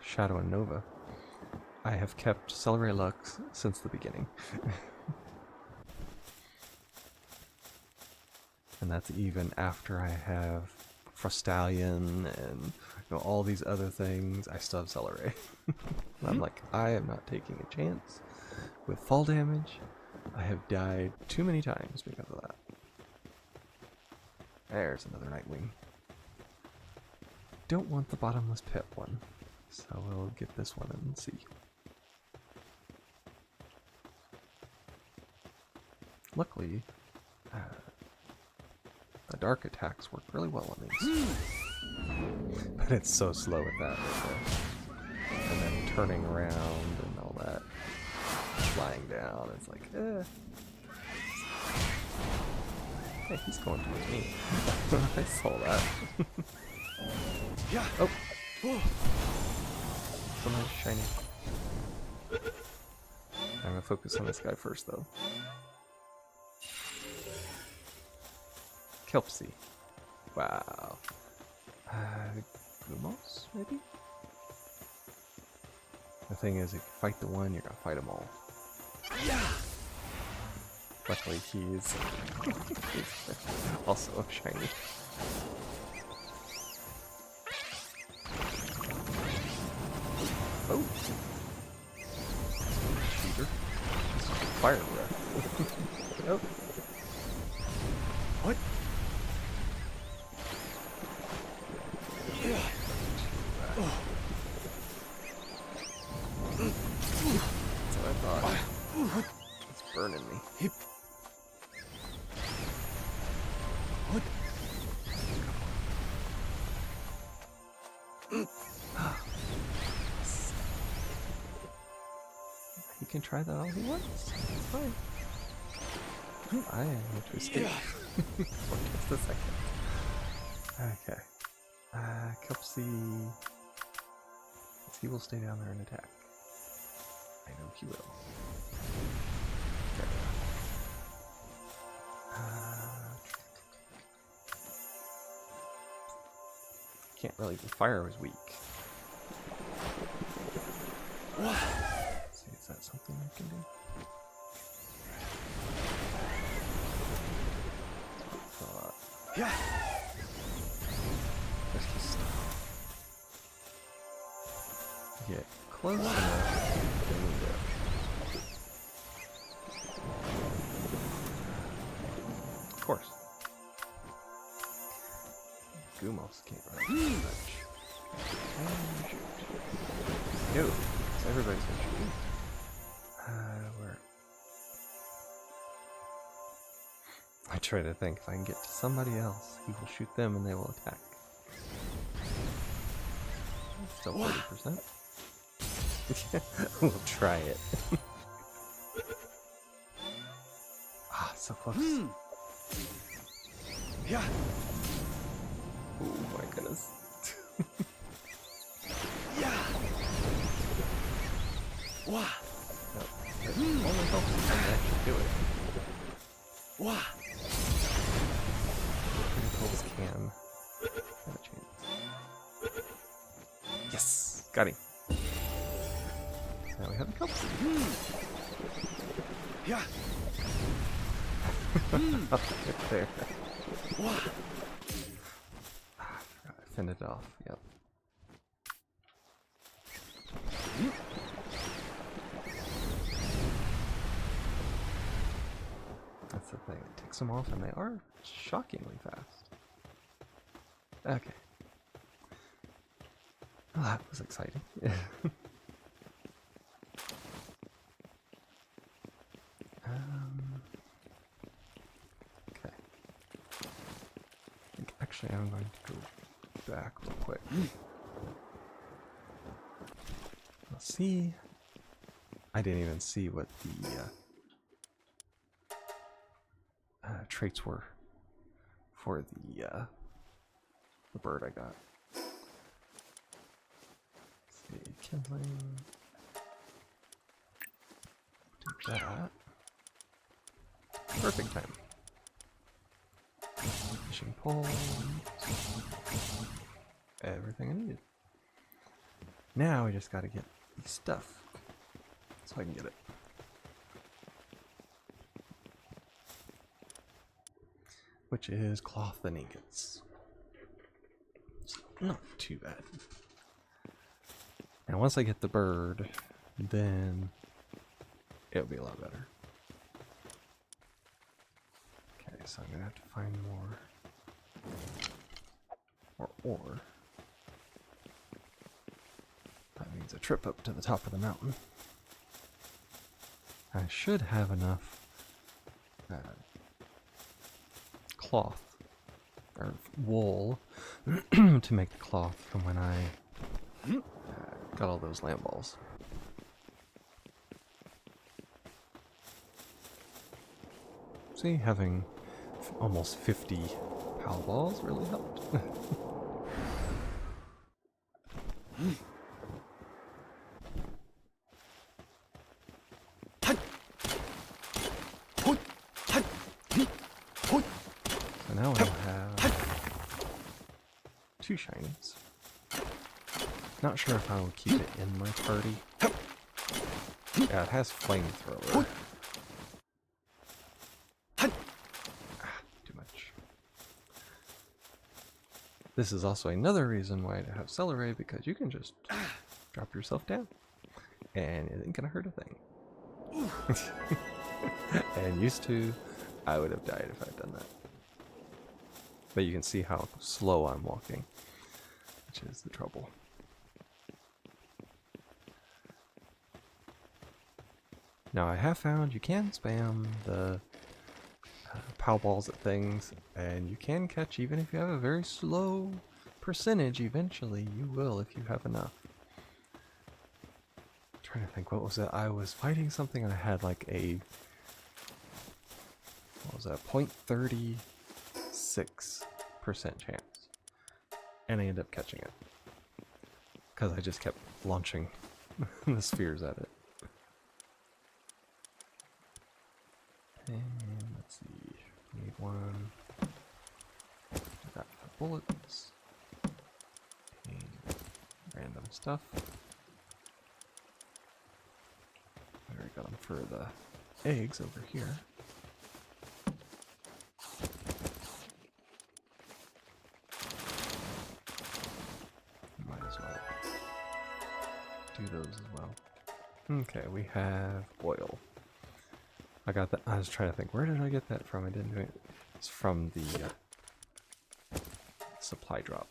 Shadow and Nova, I have kept Celery Lux since the beginning. And that's even after I have Frostallion and all these other things. I still have Celery. I'm like, I am not taking a chance with fall damage. I have died too many times because of that. There's another Nightwing. Don't want the bottomless pit one, so we'll get this one and see. Luckily, the dark attacks work really well on these. But it's so slow with that right there. And then turning around and all that. Flying down, it's like, Hey, he's going towards me. I saw that. Yeah. Oh! So nice, shiny. I'm gonna focus on this guy first, though. Kelpsy. Wow. Gumos, maybe? I thing is, if you fight the one, you're gonna fight them all. Yeah. Luckily, he's also a shiny. Oh! Cheater. Fire breath. Oh. What? Yeah. Oh. That's what I thought. It's burning me. Hip. What? He can try that all he wants. It's fine. I am going to escape for just a second. Okay. Kelpsy. He will stay down there and attack. I know he will. Okay. Can't really. The fire was weak. What? See, is that something I can do? Thought. Yeah. Let's just get close enough. There we go. Of course. Gumos can't run too much. And shoot. No, so everybody's gonna shoot. Where? I try to think if I can get to somebody else, he will shoot them and they will attack. Still 40%. We'll try it. Ah, so close. Yeah. Oh my goodness. Yeah. Wah. Nope. It only helps if I can actually do it. Wah. Criticals can have a chance. Yes! Got him. So now we have a couple. Yeah. Right there. Wah. I fended it off, yep. That's the thing, it takes them off and they are shockingly fast. Okay. Well, that was exciting. Okay. I think actually I'm going to go back real quick. Let's see. I didn't even see what the traits were for the bird I got. Let's see, kindling. Do that. Perfect time. Fishing pole. Everything I needed. Now I just gotta get the stuff so I can get it. Which is cloth and ingots. So not too bad. And once I get the bird, then it'll be a lot better. Okay, so I'm gonna have to find more ore. That means a trip up to the top of the mountain. I should have enough cloth or wool to make the cloth from when I got all those lamp balls. See, having almost 50 PAL balls really helped. So now I have 2 shinies. Not sure if I will keep it in my party Yeah, it has flamethrower. Too much. This is also another reason why to have Celery, because you can just drop yourself down. And it ain't gonna hurt a thing. And used to, I would have died if I'd done that. But you can see how slow I'm walking, which is the trouble. Now I have found you can spam the pow balls at things, and you can catch even if you have a very slow percentage. Eventually you will if you have enough. I'm trying to think, what was it? I was fighting something and I had like a, what was that, 0.36% chance. And I ended up catching it. Because I just kept launching the spheres at it. And let's see, need one. Got the bullets. And random stuff. I already got them for the eggs over here. Might as well do those as well. Okay, we have oil. I got that. I was trying to think, where did I get that from? I didn't do it. It's from the supply drop.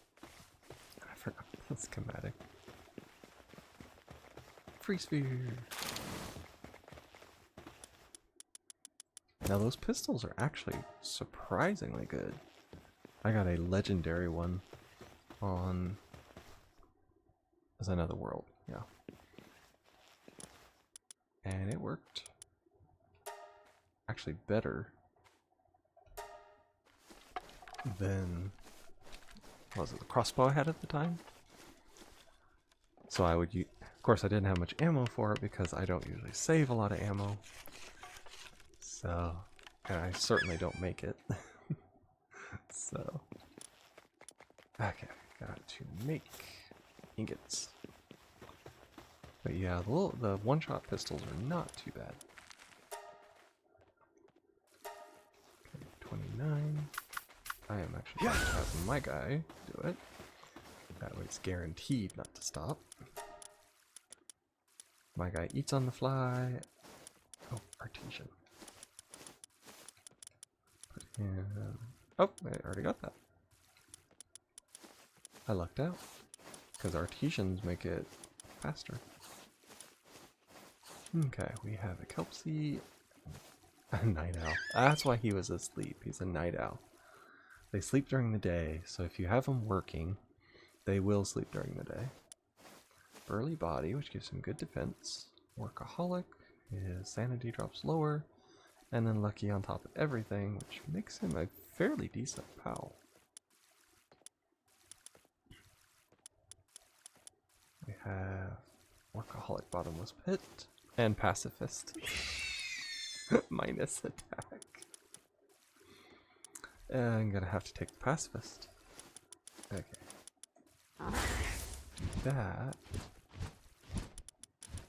I forgot the schematic. Free sphere. Now those pistols are actually surprisingly good. I got a legendary one on as another world, yeah. And it worked actually better than, what was it, the crossbow I had at the time? So I would use, of course I didn't have much ammo for it because I don't usually save a lot of ammo. So, and I certainly don't make it. So, okay, got to make ingots. But yeah, the one-shot pistols are not too bad. Okay, 29. I am actually going to have my guy do it. That way it's guaranteed not to stop. My guy eats on the fly. Oh, artesian. Put in. Oh, I already got that. I lucked out. Because artesians make it faster. Okay, we have a Kelpsie. A night owl. That's why he was asleep. He's a night owl. They sleep during the day, so if you have them working, they will sleep during the day. Burly body, which gives him good defense. Workaholic, his sanity drops lower. And then lucky on top of everything, which makes him a fairly decent pal. We have Workaholic Bottomless Pit and Pacifist. Minus attack. I'm gonna have to take the Pacifist. Okay. Do that.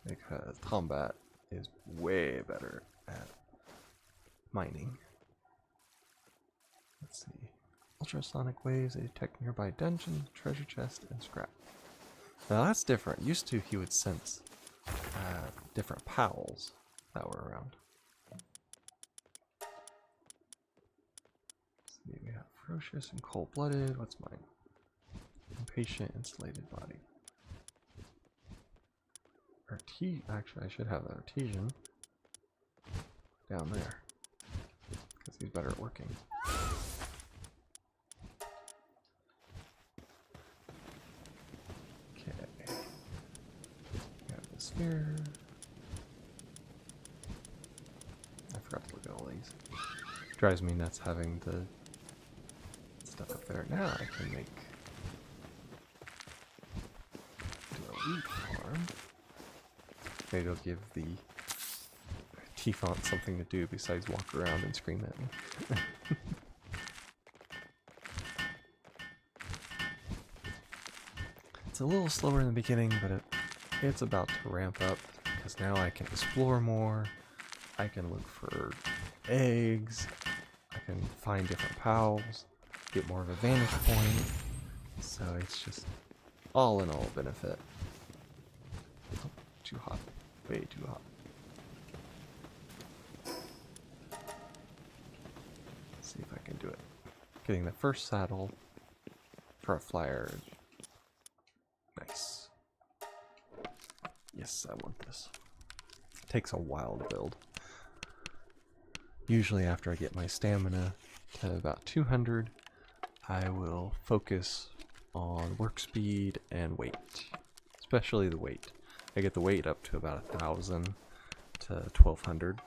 Because combat is way better at mining. Let's see. Ultrasonic waves, they detect nearby dungeons, treasure chest, and scrap. Now that's different. Used to he would sense different pals that were around. Let's see, we have ferocious and cold-blooded. What's mine? Impatient, insulated body. Actually, I should have the artesian down there because he's better at working. Okay. Got the sphere. I forgot to look at all these. Drives me nuts having the stuff up there. Now I can do a wheat farm. Maybe it'll give the T-font something to do besides walk around and scream at me. It's a little slower in the beginning, but it's about to ramp up. because now I can explore more. I can look for eggs. I can find different pals, get more of a vantage point. So it's just all in all benefit. Oh, too hot. Way too hot. Let's see if I can do it. Getting the first saddle for a flyer. Nice. Yes, I want this. It takes a while to build. Usually after I get my stamina to about 200, I will focus on work speed and weight. Especially the weight. I get the weight up to about 1,000 to 1,200.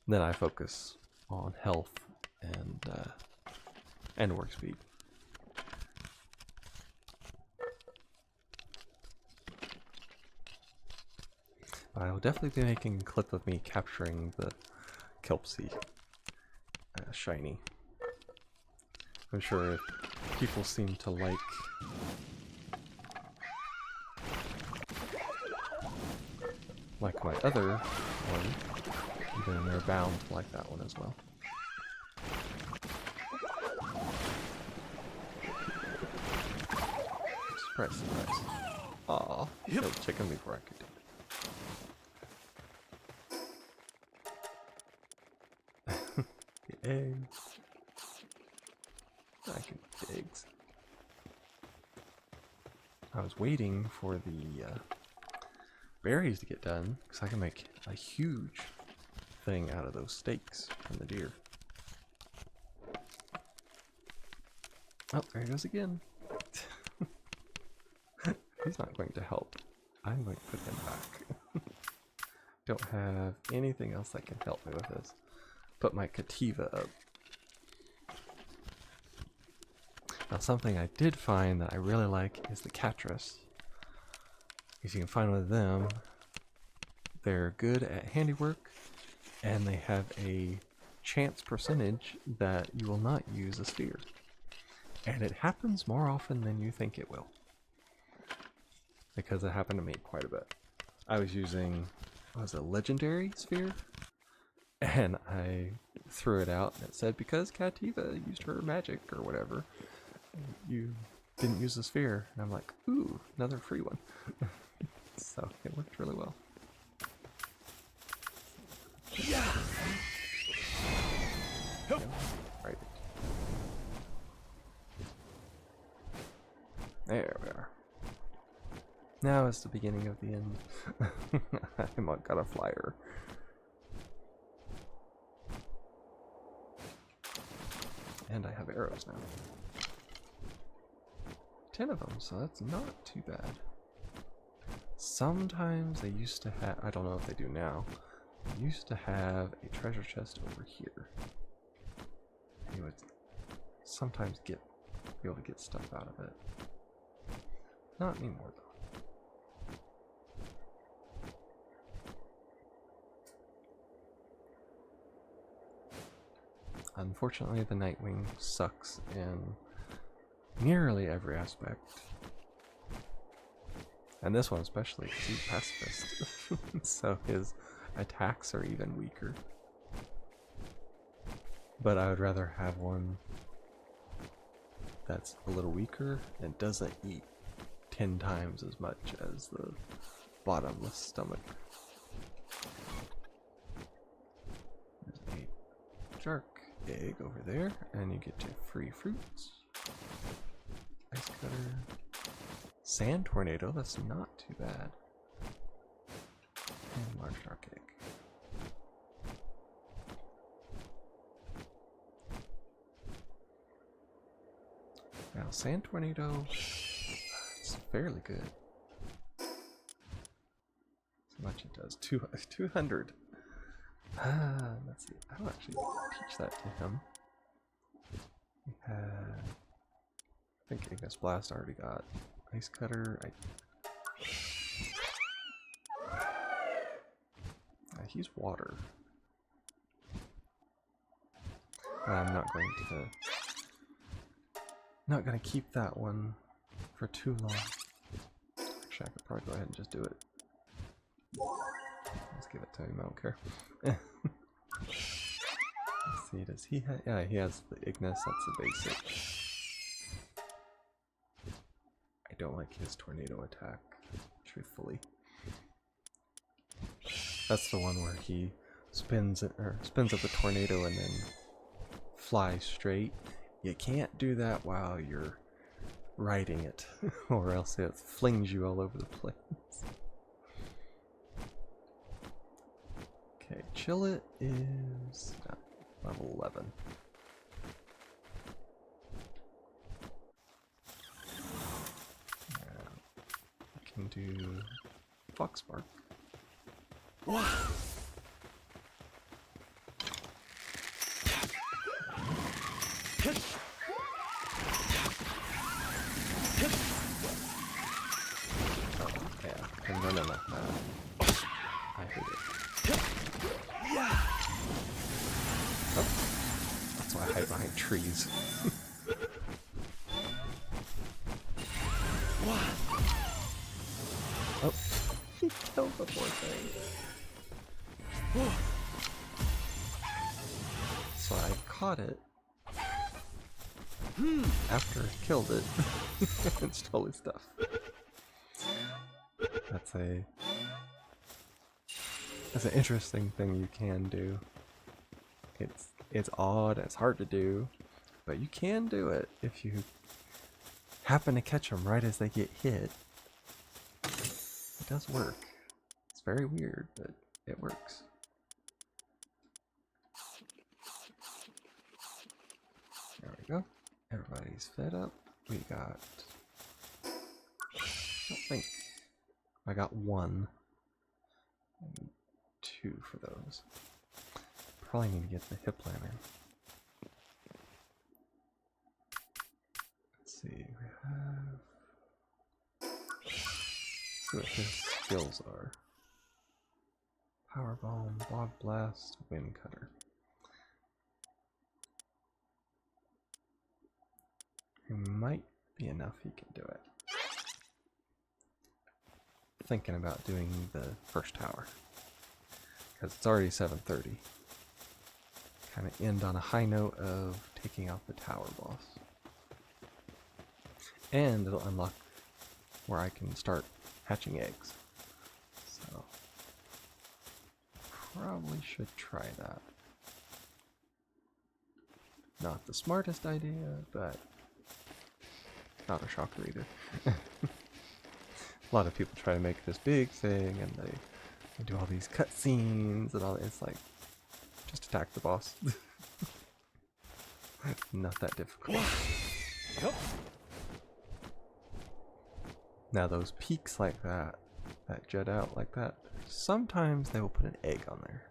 Then I focus on health and work speed. I will definitely be making a clip of me capturing the Kelpsy shiny. I'm sure if people seem to like my other one, then they're bound to like that one as well. Surprise, surprise. Aw, killed chicken before I could do it. The eggs. I can get the eggs. I was waiting for the berries to get done, because I can make a huge thing out of those steaks from the deer. Oh, there he goes again. He's not going to help. I'm going to put him back. Don't have anything else that can help me with this. Put my Cativa up. Now something I did find that I really like is the Catras. Because you can find one of them. They're good at handiwork, and they have a chance percentage that you will not use a sphere. And it happens more often than you think it will. Because it happened to me quite a bit. I was using, what was it, a legendary sphere? And I threw it out and it said, because Cativa used her magic or whatever, you didn't use the sphere. And I'm like, ooh, another free one. So it worked really well. Yeah. Right. There we are. Now is the beginning of the end. I got a flyer. And I have arrows now. 10 of them, so that's not too bad. Sometimes they used to have, I don't know if they do now, they used to have a treasure chest over here. You would sometimes be able to get stuff out of it. Not anymore though. Unfortunately, the Nightwing sucks in nearly every aspect. And this one especially, because he's pacifist. So his attacks are even weaker. But I would rather have one that's a little weaker and doesn't eat 10 times as much as the bottomless stomach. There's a shark egg over there, and you get your free fruits. Ice cutter. Sand tornado, that's not too bad. And large shark egg. Now sand tornado, it's fairly good. How much it does? 200. Let's see. I'll actually teach that to him. We had, I think Ignis Blast already got. Ice Cutter. He's water. I'm not going to keep that one for too long. Actually, I could probably go ahead and just do it. Let's give it to him, I don't care. Let's see, does he have... Yeah, he has the Ignis, that's the basic. I don't like his tornado attack, truthfully. That's the one where he spins up the tornado and then flies straight. You can't do that while you're riding it, or else it flings you all over the place. Okay, Chill It is level 11. I can do Foxbark. Wow. Yeah, no. I hate it. Oh, that's why I hide behind trees. Oh, he killed the poor thing. So I caught it after I killed it and stole his stuff. That's an interesting thing you can do. It's odd, it's hard to do, but you can do it if you happen to catch them right as they get hit. It does work. It's very weird, but it works. There we go. Everybody's fed up. We got... I don't think... I got 1. I need 2 for those. Probably need to get the hip lantern. Let's see, we have... Let's see what his skills are. Power Bomb, Bog Blast, Wind Cutter. It might be enough he can do it. Thinking about doing the first tower. Because it's already 7:30. Kind of end on a high note of taking out the tower boss. And it'll unlock where I can start hatching eggs. So, probably should try that. Not the smartest idea, but not a shocker either. A lot of people try to make this big thing, and they do all these cutscenes and all. It's like, just attack the boss. Not that difficult. Now those peaks like that jut out like that, sometimes they will put an egg on there.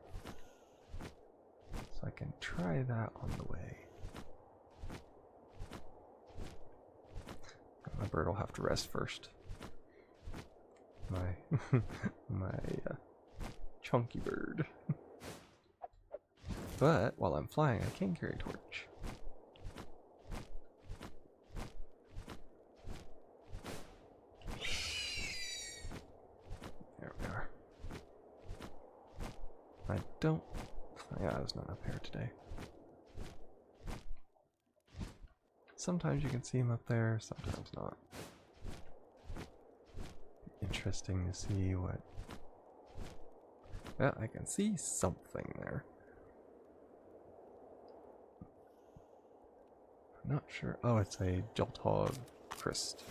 So I can try that on the way. My bird will have to rest first. My chunky bird. But while I'm flying, I can carry a torch. There we are. I don't... Yeah, I was not up here today. Sometimes you can see him up there, sometimes not. Interesting to see what... Yeah, I can see something there. I'm not sure. Oh, it's a Jolthog Christ.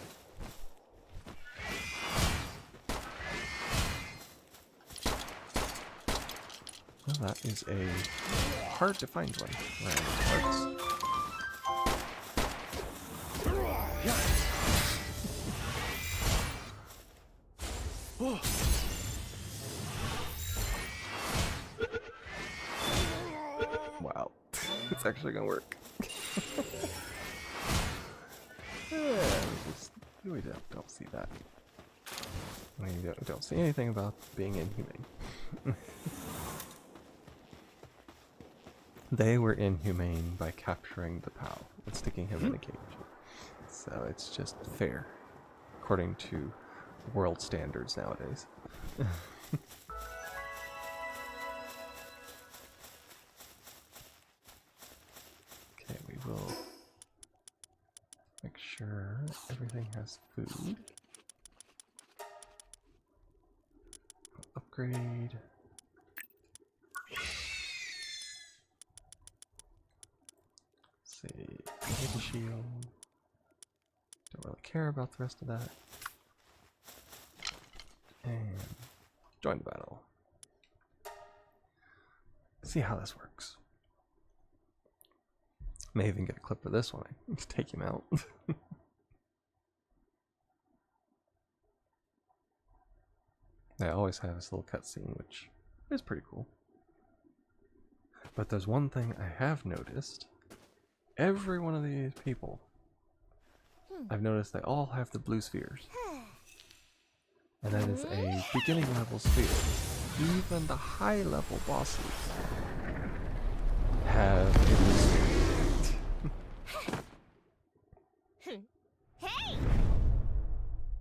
Well, that is a hard to find one around these parts. Wow, it's actually gonna work. We don't see that. We don't see anything about being inhumane. They were inhumane by capturing the POW and sticking him in a cage. So it's just fair, according to world standards nowadays. sure everything has food. Upgrade. Let's see, Mega Shield. Don't really care about the rest of that. And join the battle. See how this works. May even get a clip of this one. I take him out. They always have this little cutscene, which is pretty cool. But there's one thing I have noticed. Every one of these people, I've noticed they all have the blue spheres. And that is a beginning level sphere. Even the high level bosses have a blue sphere.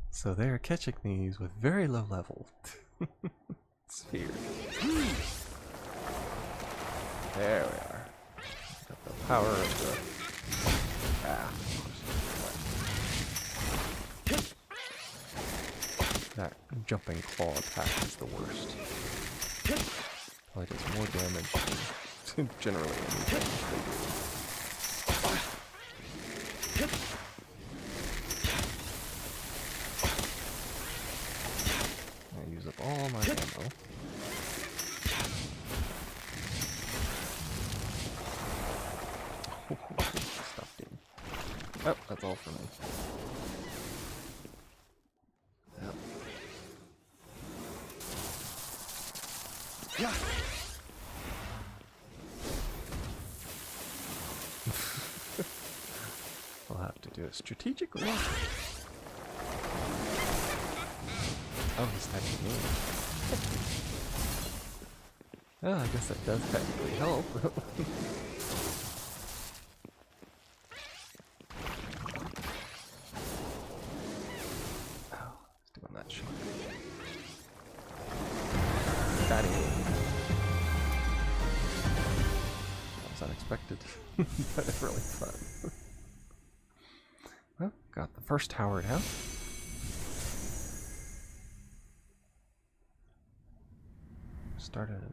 So they're catching these with very low level spheres. There we are. Got the power of the... That jumping claw attack is the worst. Probably does more damage than generally anything they do. I use up all my ammo. Stuffed in. Oh, that's all for me. Yep. Yeah. I'll have to do it strategically. Oh, he's attacking me. Oh, I guess that does technically help. Oh, he's doing that shot. Got him. That was unexpected, but really fun. Well, got the first tower down. Started a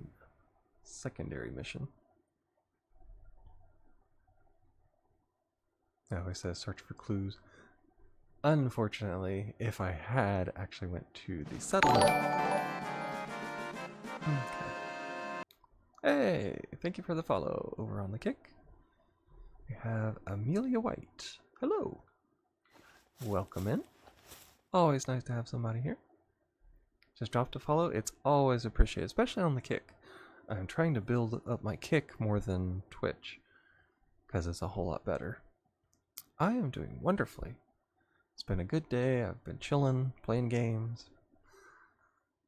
secondary mission. It always says search for clues. Unfortunately, if I had actually went to the settlement. Okay. Hey, thank you for the follow over on the kick. We have Amelia White. Hello. Welcome in. Always nice to have somebody here. Just dropped a follow. It's always appreciated, especially on the kick. I'm trying to build up my kick more than Twitch because it's a whole lot better. I am doing wonderfully. It's been a good day. I've been chilling, playing games.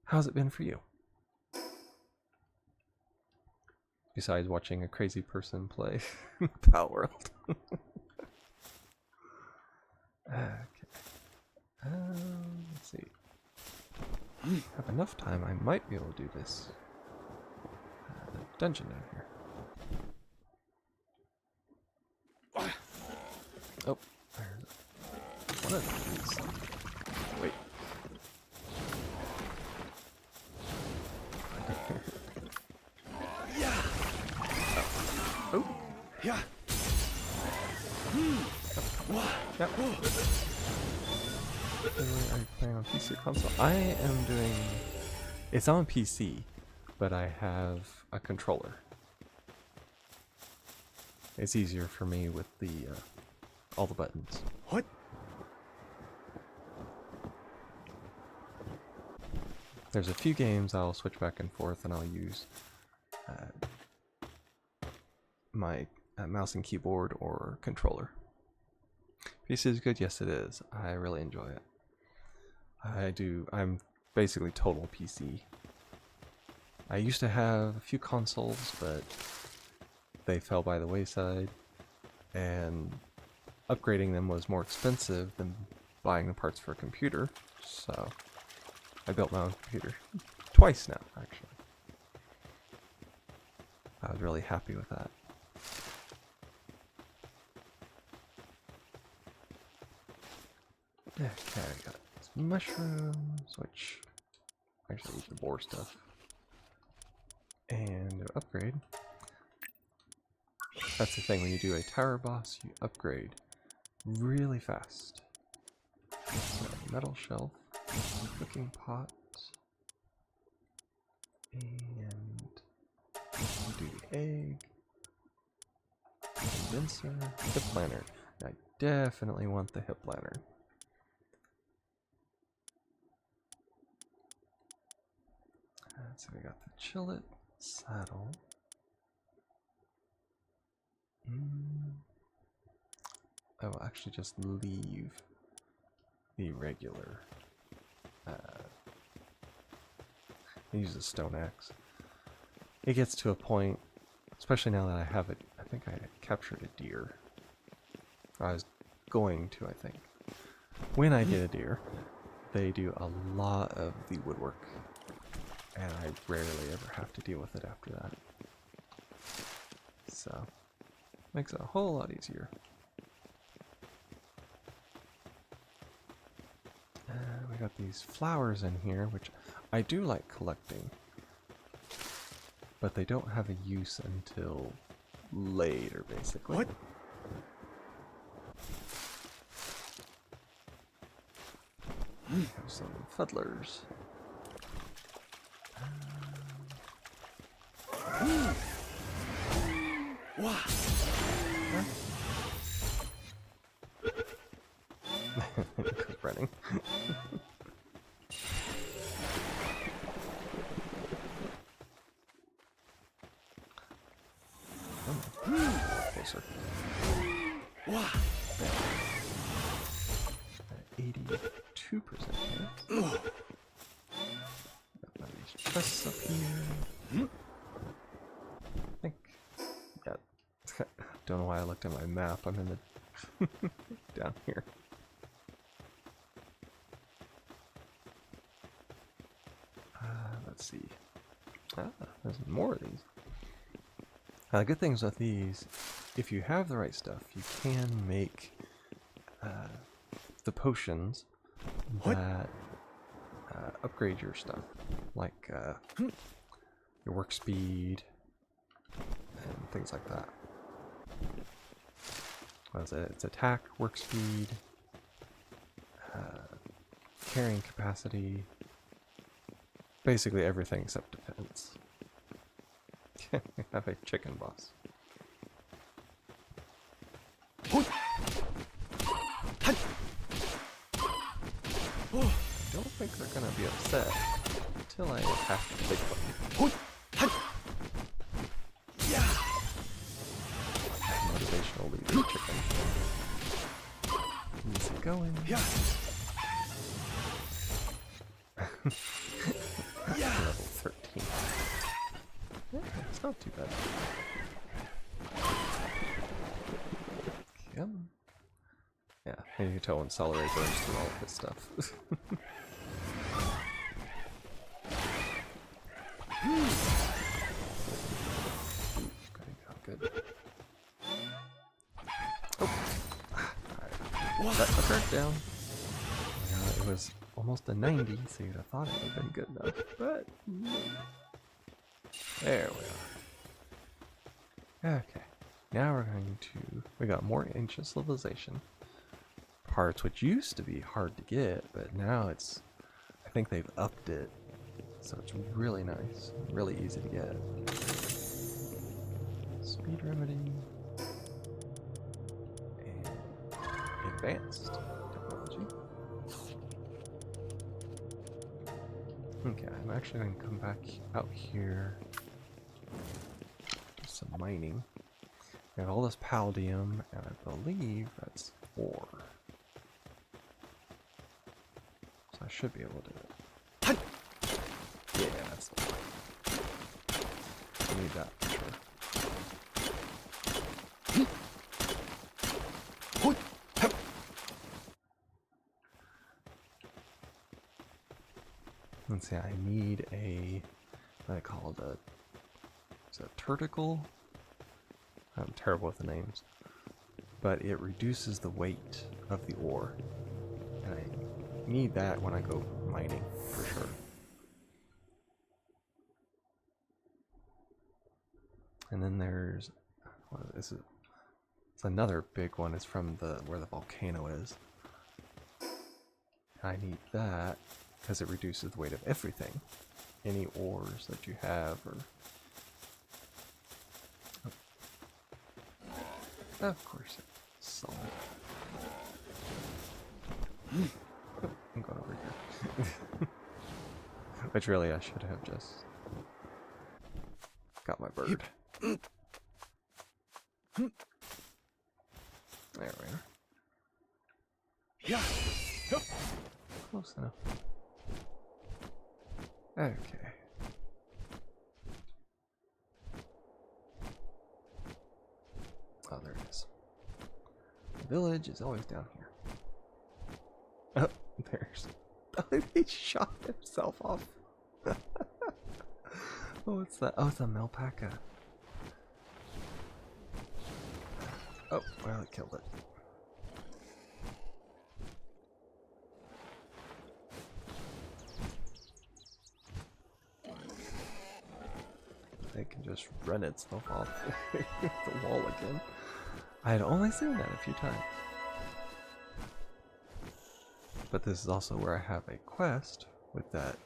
How's it been for you? Besides watching a crazy person play Pal World. Okay. Let's see. Have enough time, I might be able to do this dungeon down here. Oh, there's one of these. Wait. Yeah. Oh. Yeah. Yep. Are you playing on PC or console? I am doing... It's on PC, but I have a controller. It's easier for me with the all the buttons. What? There's a few games I'll switch back and forth, and I'll use my mouse and keyboard or controller. PC is good? Yes, it is. I really enjoy it. I'm basically total PC. I used to have a few consoles, but they fell by the wayside, and upgrading them was more expensive than buying the parts for a computer, so I built my own computer. Twice now, actually. I was really happy with that. Okay, I got some mushrooms, which actually eat the boar stuff. And upgrade. That's the thing, when you do a tower boss, you upgrade really fast. So, metal shelf, cooking pot, and do the egg, condenser, hip lantern. I definitely want the hip lantern. So we got the chillet saddle. I will actually just leave the regular. Use a stone axe. It gets to a point, especially now that I have it. I think I captured a deer. I was going to, I think. When I get a deer, they do a lot of the woodwork, and I rarely ever have to deal with it after that. So, makes it a whole lot easier. We got these flowers in here, which I do like collecting, but they don't have a use until later, basically. What? We have some fuddlers. Wow. Goes running. Closer. Wow. 82% here. Got these chests up here. I think. Yeah. Don't know why I looked at my map. I'm in the down here. Let's see. There's more of these. Good things with these, if you have the right stuff, you can make the potions that upgrade your stuff, like your work speed and things like that. What is it? It's attack, work speed, carrying capacity, basically everything except defense. We have a chicken boss. I don't think they're gonna be upset until I attack the big one. Motivational leader chicken. Easy going. Level 13. Yeah, it's not too bad. Come on. Yeah, and you can tell when Celery burns through all of his stuff. Good. Oh! Alright. Let the card down. It was almost a 90, so you'd have thought it would have been good enough, but no. There we are. Okay, now we're going to... We got more ancient civilization parts, which used to be hard to get, but now it's... I think they've upped it, so it's really nice, really easy to get. Speed remedy. And advanced technology. Okay, I'm actually going to come back out here. Do some mining. We have all this palladium, and I believe that's ore. So I should be able to... Yeah, that's the one. I need that for sure. Let's see, I need a, what I call it, it's a turticle. I'm terrible with the names, but it reduces the weight of the ore, and I need that when I go mining, for sure. And then there's, what is it? It's another big one. It's from where the volcano is. I need that because it reduces the weight of everything. Any ores that you have, or of course it's salt. I'm going over here. Which really I should have just got my bird. There we are. Yeah. Close enough. Okay. Oh, there it is. The village is always down here. Oh, there's... he shot himself off. Oh, what's that? Oh, it's a Melpaca. Oh, well, it killed it. It can just run itself off the wall again. I had only seen that a few times. But this is also where I have a quest with that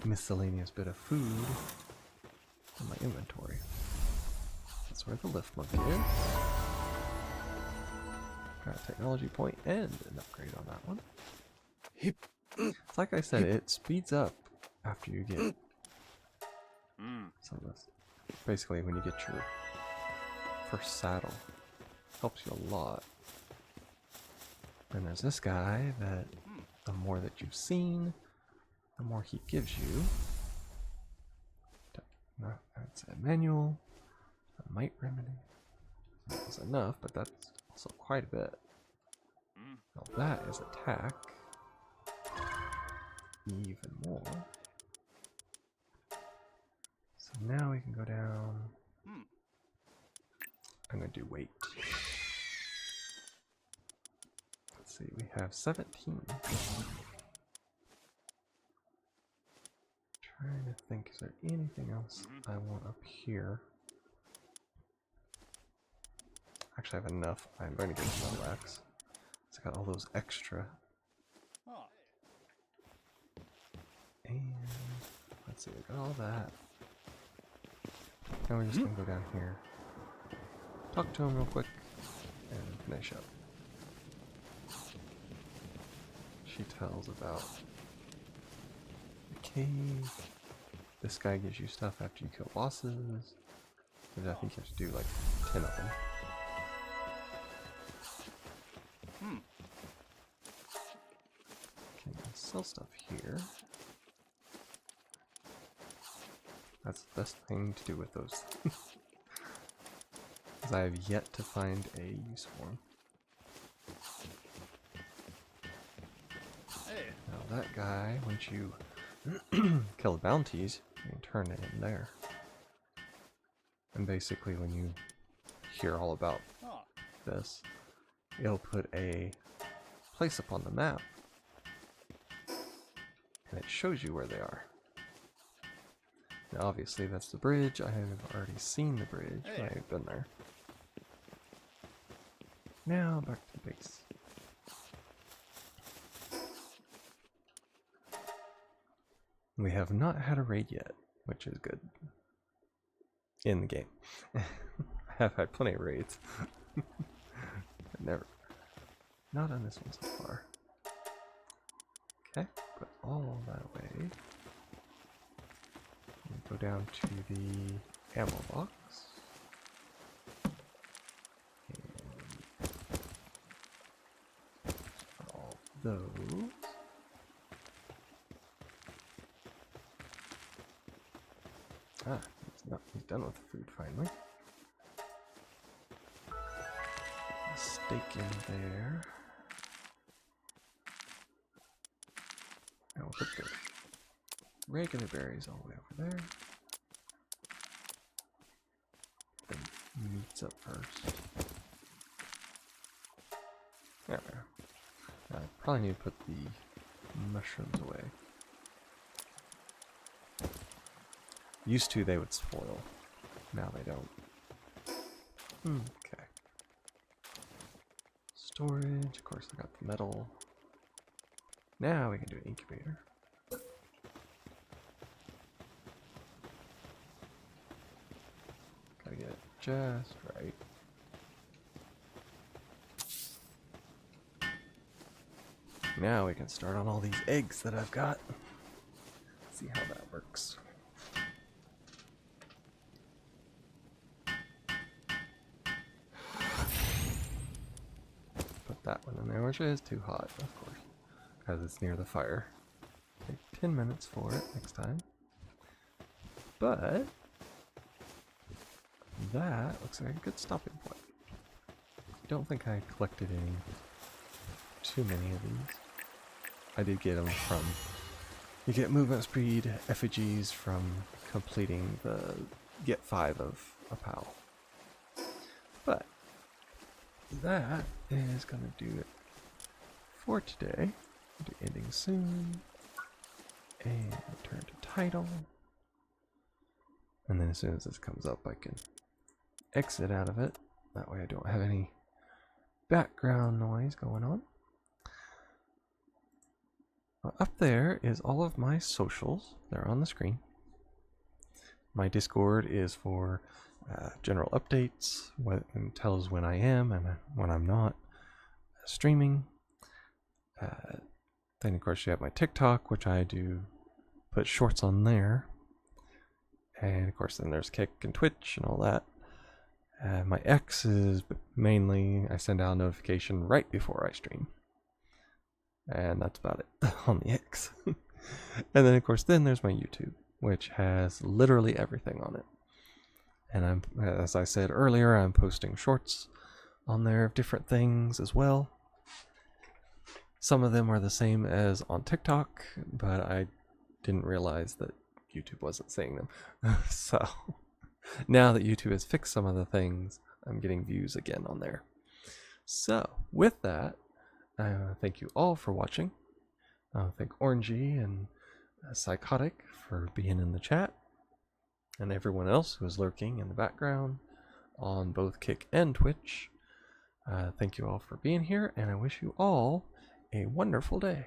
miscellaneous bit of food in my inventory. That's where the lift monkey is. Got a technology point and an upgrade on that one. It's like I said, it speeds up after you get some of this. Basically, when you get your first saddle, helps you a lot. And there's this guy that the more that you've seen, the more he gives you. No, that's a manual, a might remedy. That was enough, but that's also quite a bit. Now that is attack. Even more. So now we can go down. I'm going to do weight. Let's see, we have 17. Trying to think, is there anything else I want up here? Actually, I have enough. I'm going to get another axe. It's got all those extra. And let's see, we got all that. Now we're just going to go down here. Talk to him real quick and finish up. She tells about the cave. This guy gives you stuff after you kill bosses. And I think you have to do like 10 of them. Can sell stuff here. That's the best thing to do with those. Because I have yet to find a use for them. Now that guy, once you kill the bounties, you can turn it in there. And basically when you hear all about this, it'll put a place up on the map. And it shows you where they are. Now obviously that's the bridge. I have already seen the bridge. I've been there. Now back to the base. We have not had a raid yet, which is good. In the game. I have had plenty of raids. But never. Not on this one so far. Okay, put all that away. Go down to the ammo box. And put all those. Ah, he's done with the food finally. A steak in there. And we'll put the regular berries all the way over there. The meats up first. There we are. I probably need to put the mushrooms away. Used to, they would spoil. Now they don't. Okay. Storage. Of course, I got the metal. Now we can do an incubator. Gotta get it just right. Now we can start on all these eggs that I've got. See how that works. Put that one in there, which is too hot, of course, because it's near the fire. Take 10 minutes for it next time. But that looks like a good stopping point. Don't think I collected too many of these. I did get them from... You get movement speed effigies from completing the get 5 of a POW. But that is going to do it for today. Do ending soon. And return to title. And then as soon as this comes up, I can exit out of it. That way I don't have any background noise going on. Up there is all of my socials. They're on the screen. My Discord is for general updates, and tells when I am and when I'm not streaming. Then of course you have my TikTok, which I do put shorts on there. And of course then there's Kick and Twitch and all that. My X is mainly I send out a notification right before I stream. And that's about it on the X. And then of course then there's my YouTube, which has literally everything on it. And I'm, as I said earlier, I'm posting shorts on there of different things as well. Some of them are the same as on TikTok, but I didn't realize that YouTube wasn't seeing them. So now that YouTube has fixed some of the things, I'm getting views again on there. So with that, thank you all for watching. Thank Orangey and Psychotic for being in the chat, and everyone else who is lurking in the background on both Kick and Twitch. Thank you all for being here, and I wish you all a wonderful day.